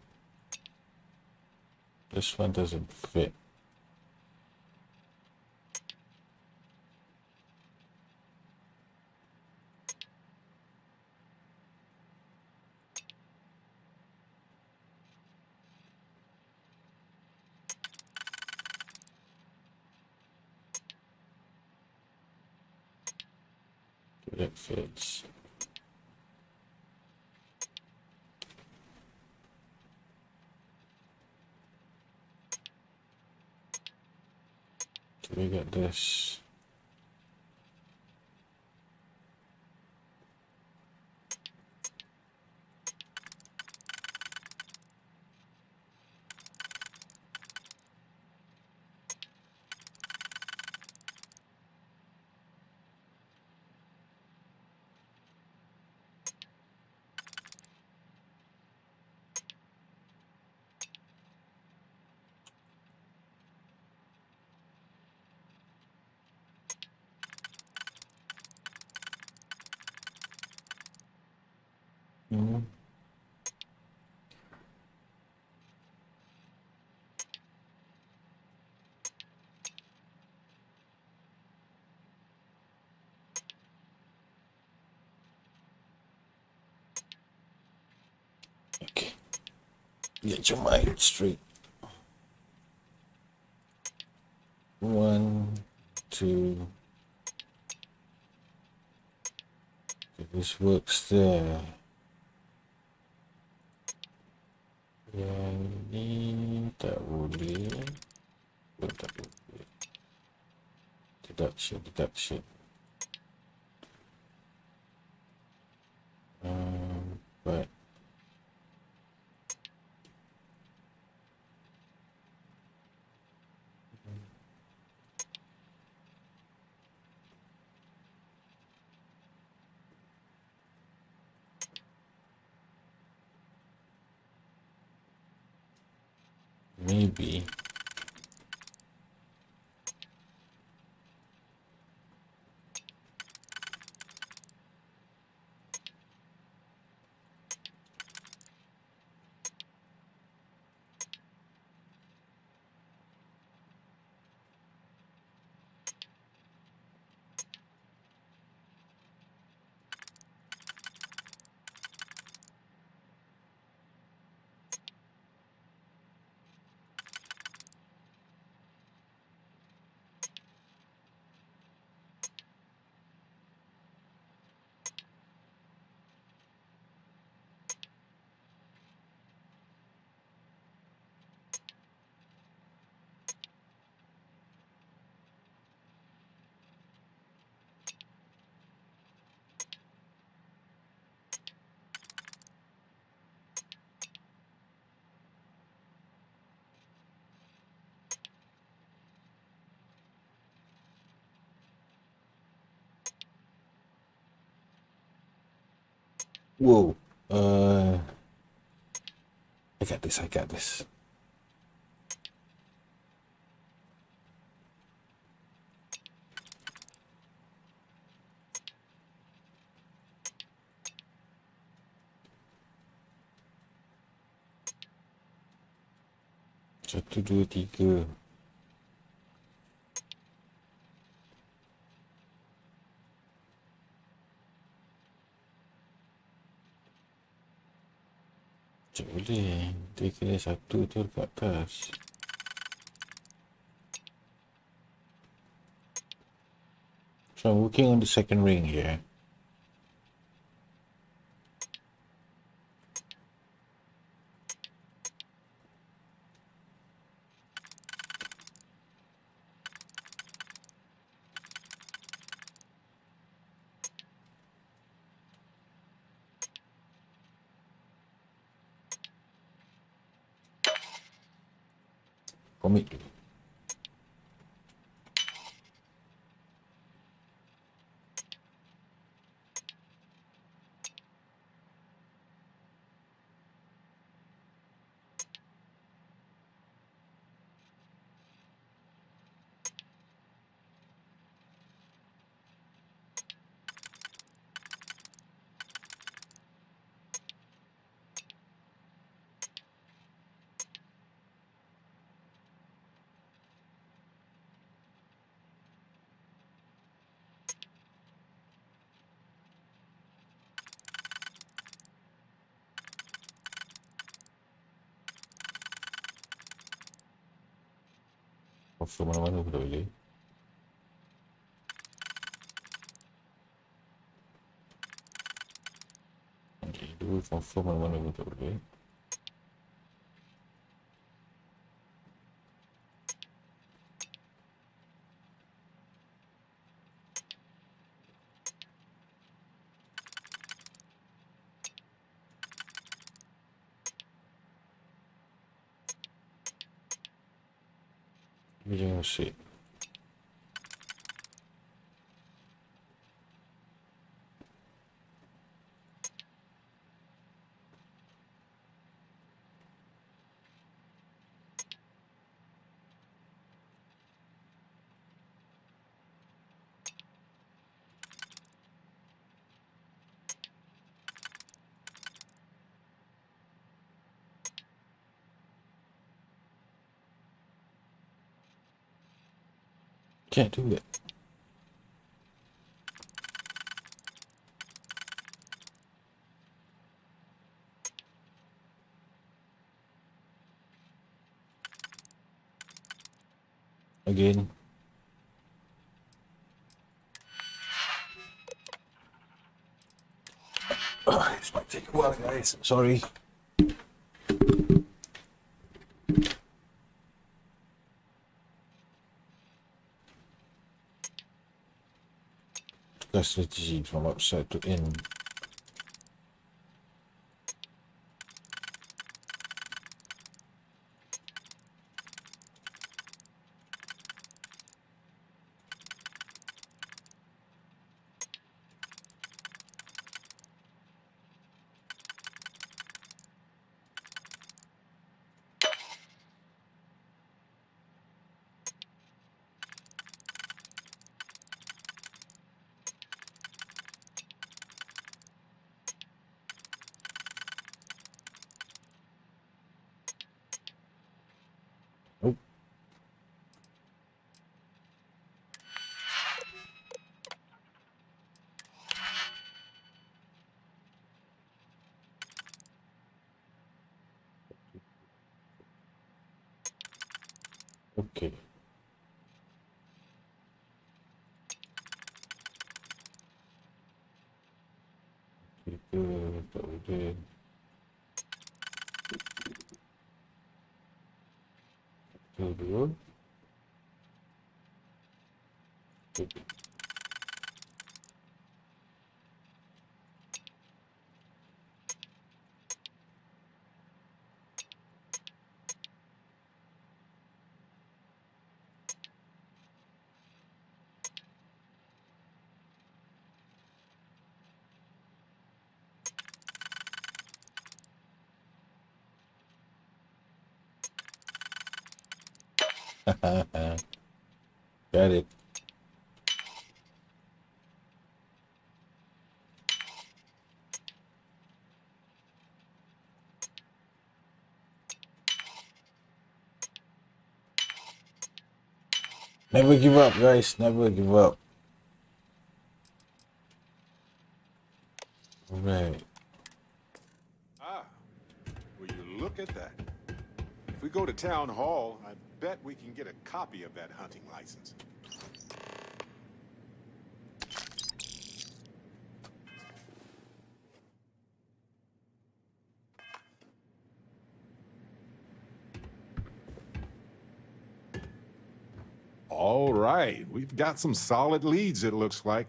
This one doesn't fit. That fits. So we got this. Mm. Okay. Get your mind straight. 1, 2. Okay, this works there. Yang ni tak boleh. Tak boleh. Deduction. But maybe whoa. I got this. Satu, dua, tiga. Tak boleh. Dia kena satu tu dekat atas. So I'm working on the second ring here. Commit dulu. Confirm mana-mana pun tak boleh. Okay, dulu confirm mana-mana pun tak boleh. Ini jangan save. Can't do it. Again. This might take a while, guys. Sorry. Strategy from outside to in. Oh. Okay. Kita tak boleh. Kita dulu. Okay. Got it. Never give up, guys. Never give up. Alright. Will you look at that? If we go to town hall, I bet we can get a copy of that hunting license. All right, we've got some solid leads, it looks like.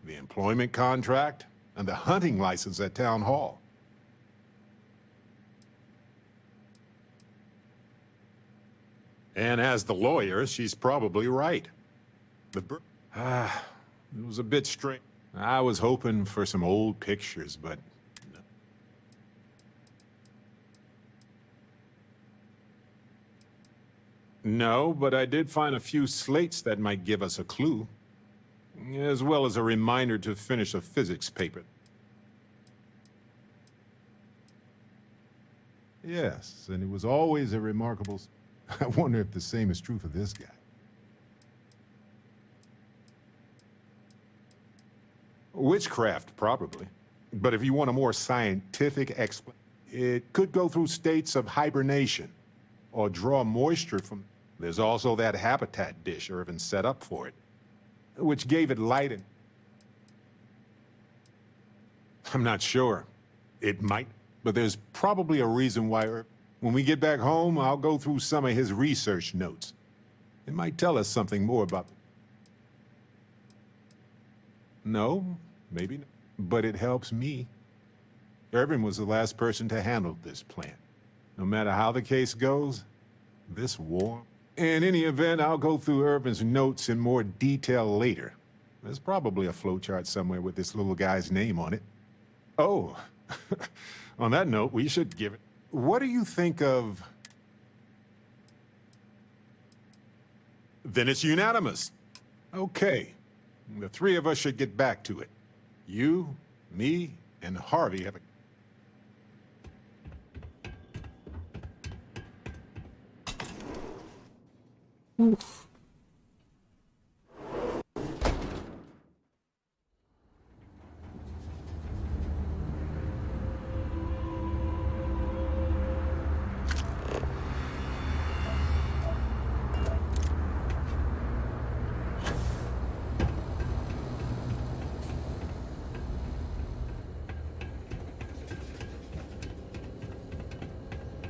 The employment contract and the hunting license at town hall. And as the lawyer, she's probably right. It was a bit strange. I was hoping for some old pictures, but... No, but I did find a few slates that might give us a clue, as well as a reminder to finish a physics paper. Yes, and it was always a remarkable... I wonder if the same is true for this guy. Witchcraft, probably. But if you want a more scientific explanation, it could go through states of hibernation, or draw moisture from... There's also that habitat dish Irvin set up for it, which gave it light and... I'm not sure. It might, but there's probably a reason why when we get back home, I'll go through some of his research notes. It might tell us something more about... No, maybe not. But it helps me. Irvin was the last person to handle this plant. No matter how the case goes, this war... In any event, I'll go through Irvin's notes in more detail later. There's probably a flowchart somewhere with this little guy's name on it. Oh, on that note, we should give it... What do you think of... Then it's unanimous. Okay. The three of us should get back to it. You, me, and Harvey have a... Oof.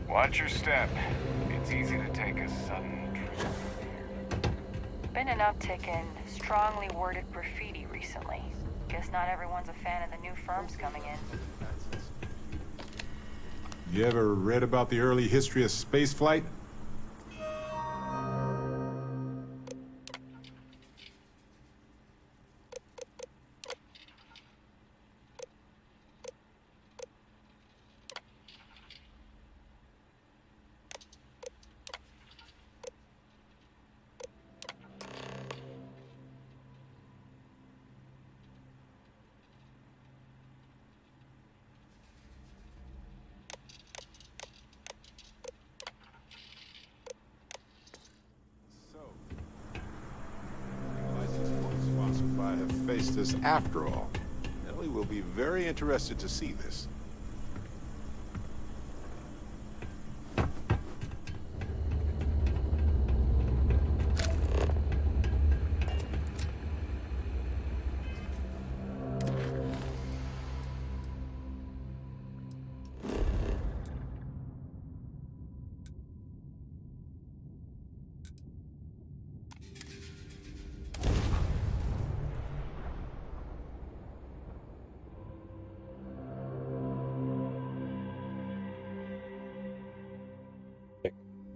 Watch your step. It's easy to take a sudden trip. Been an uptick in strongly worded graffiti recently. Guess not everyone's a fan of the new firms coming in. You ever read about the early history of spaceflight? Have faced us after all. Ellie will be very interested to see this.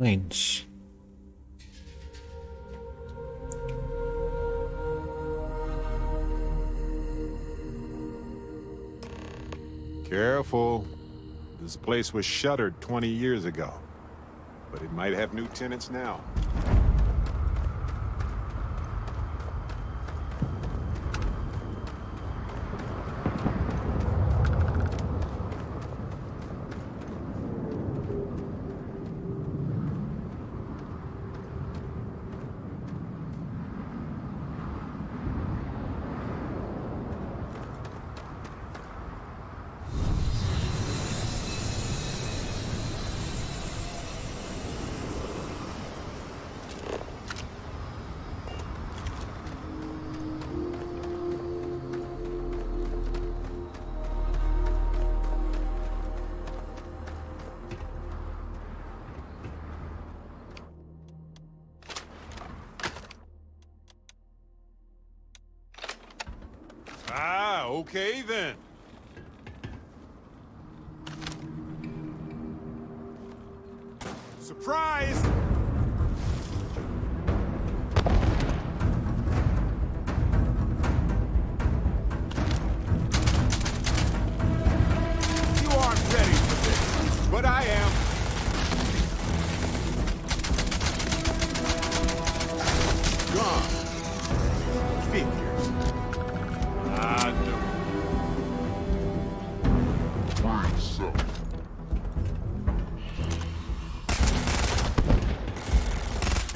Mines. Careful. This place was shuttered 20 years ago, but it might have new tenants now. Okay then. Surprise! You aren't ready for this, but I am. Gone. Figures. No.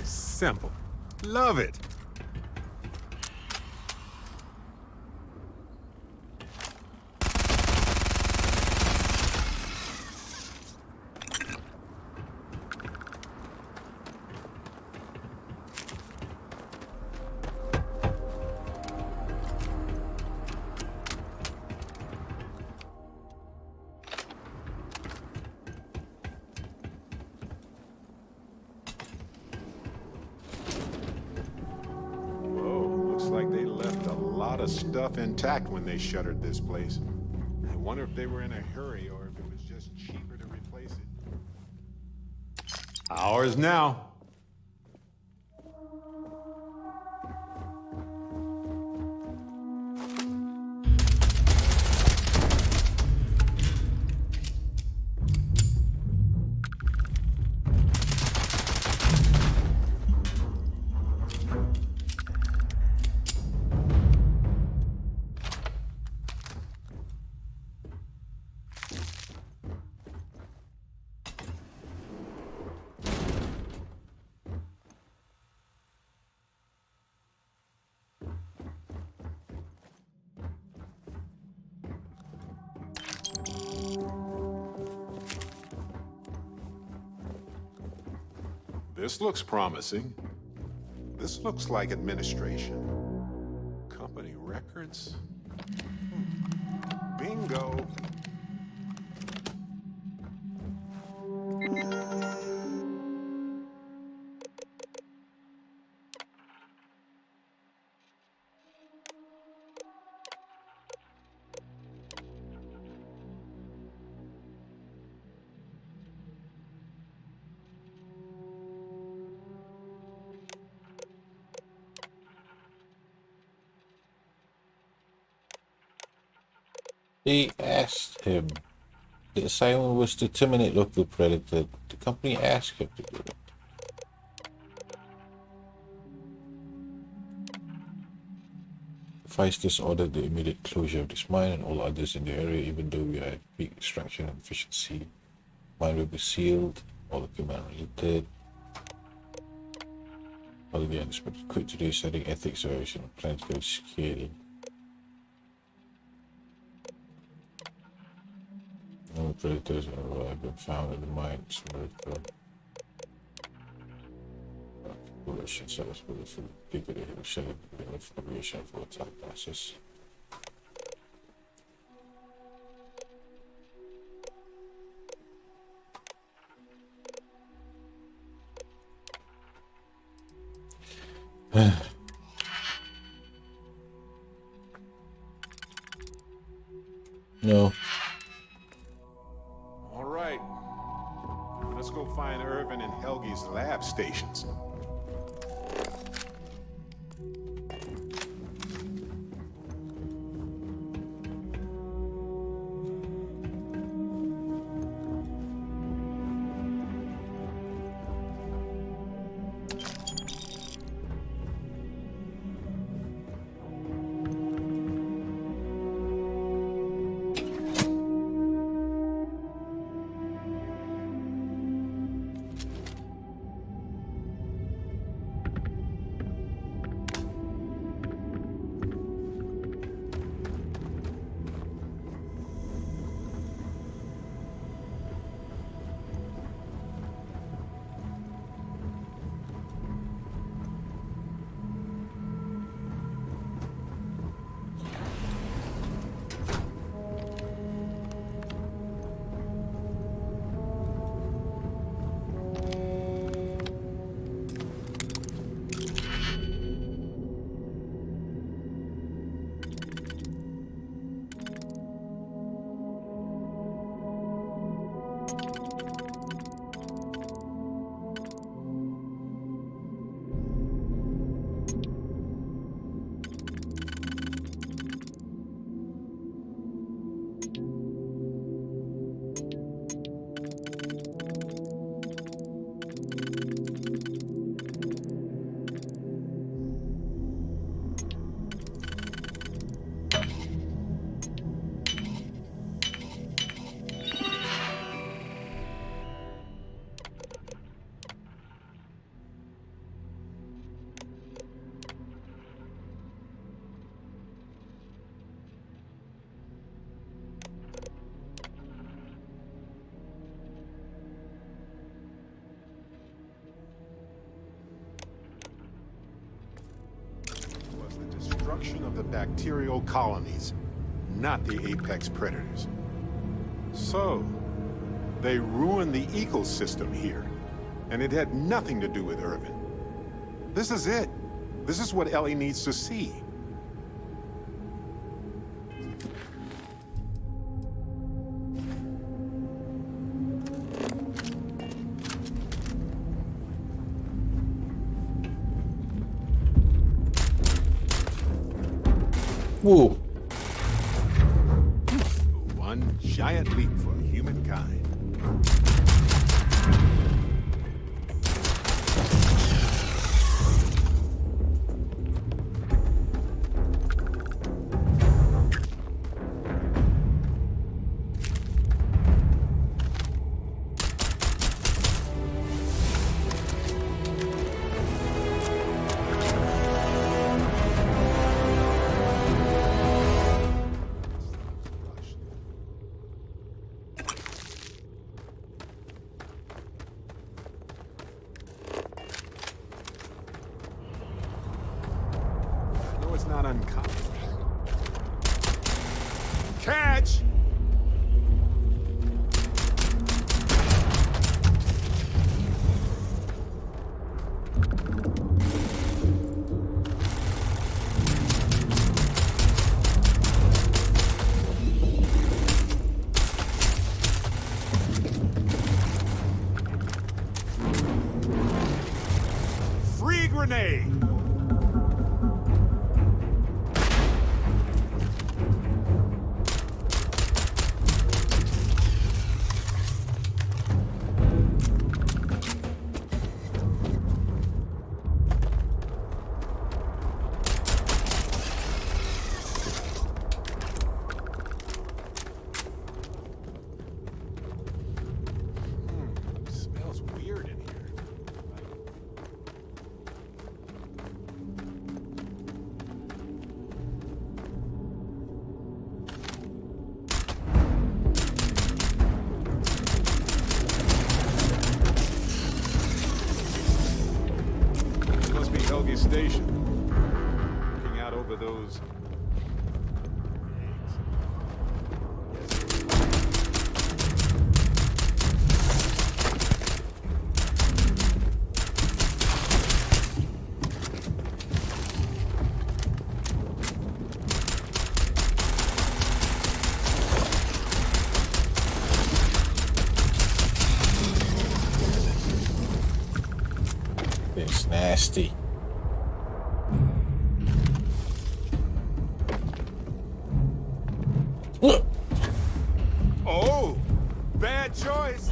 Simple. Love it. of stuff intact when they shuttered this place. I wonder if they were in a hurry or if it was just cheaper to replace it. Ours now. This looks promising. This looks like administration. Company records. Bingo. They asked him. The assignment was to terminate local predator. The company asked him to do it. Feistus ordered the immediate closure of this mine and all others in the area, even though we had peak extraction and efficiency. Mine will be sealed, all equipment related. All the unexpected quit today, setting ethics violation, plan to go CheDan. No predators have been found in the mines. Population service for the people who shall be information for attack process. No. All right. Let's go find Irvin and Helgi's lab stations. Destruction of the bacterial colonies, not the apex predators. So, they ruined the ecosystem here, and it had nothing to do with Irvin. This is it. This is what Ellie needs to see. Whoa. One giant leap for humankind. No, it's not uncommon. Catch! Free grenade! Smells weird in here. This must be Helge's station. Looking out over those. It's nasty. Oh, bad choice.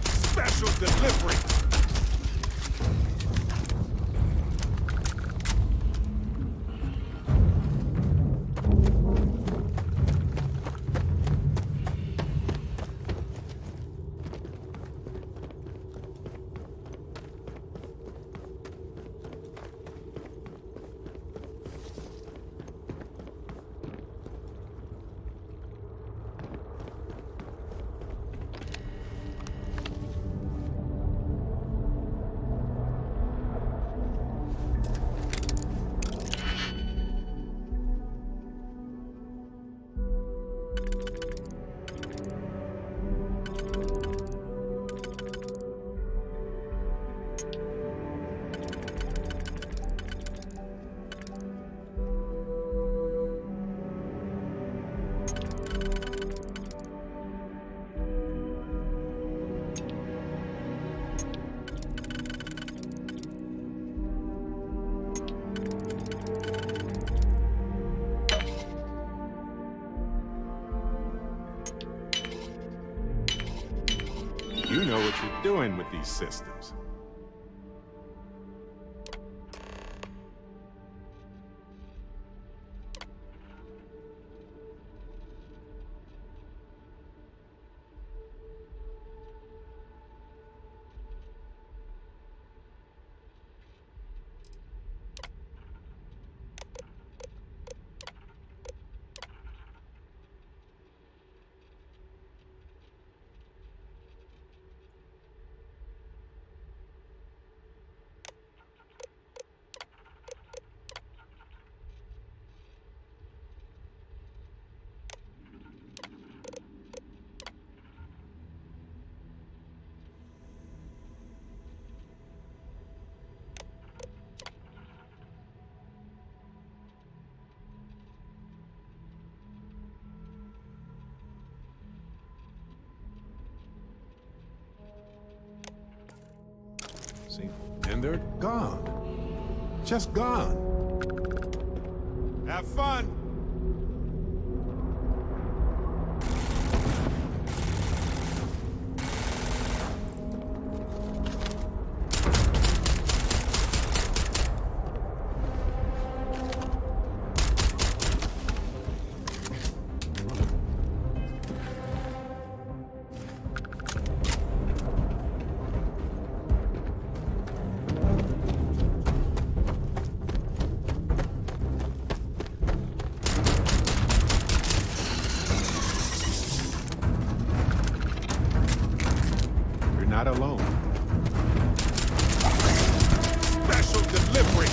Special delivery. You know what you're doing with these systems. and they're gone. Just gone. Have fun! Not alone. Special delivery!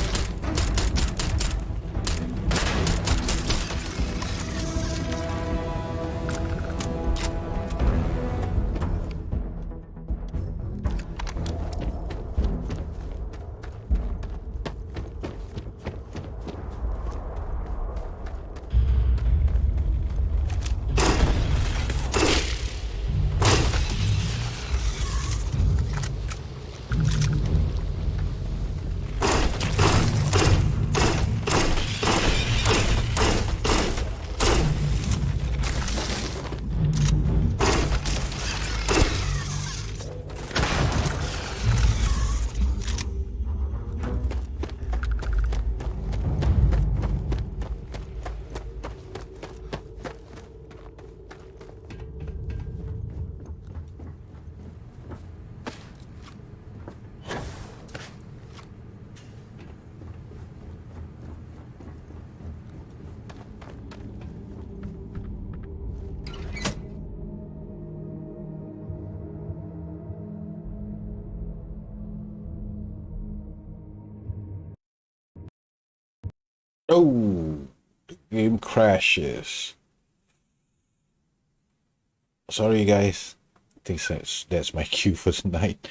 Oh, the game crashes. Sorry guys. I think that's my cue for tonight.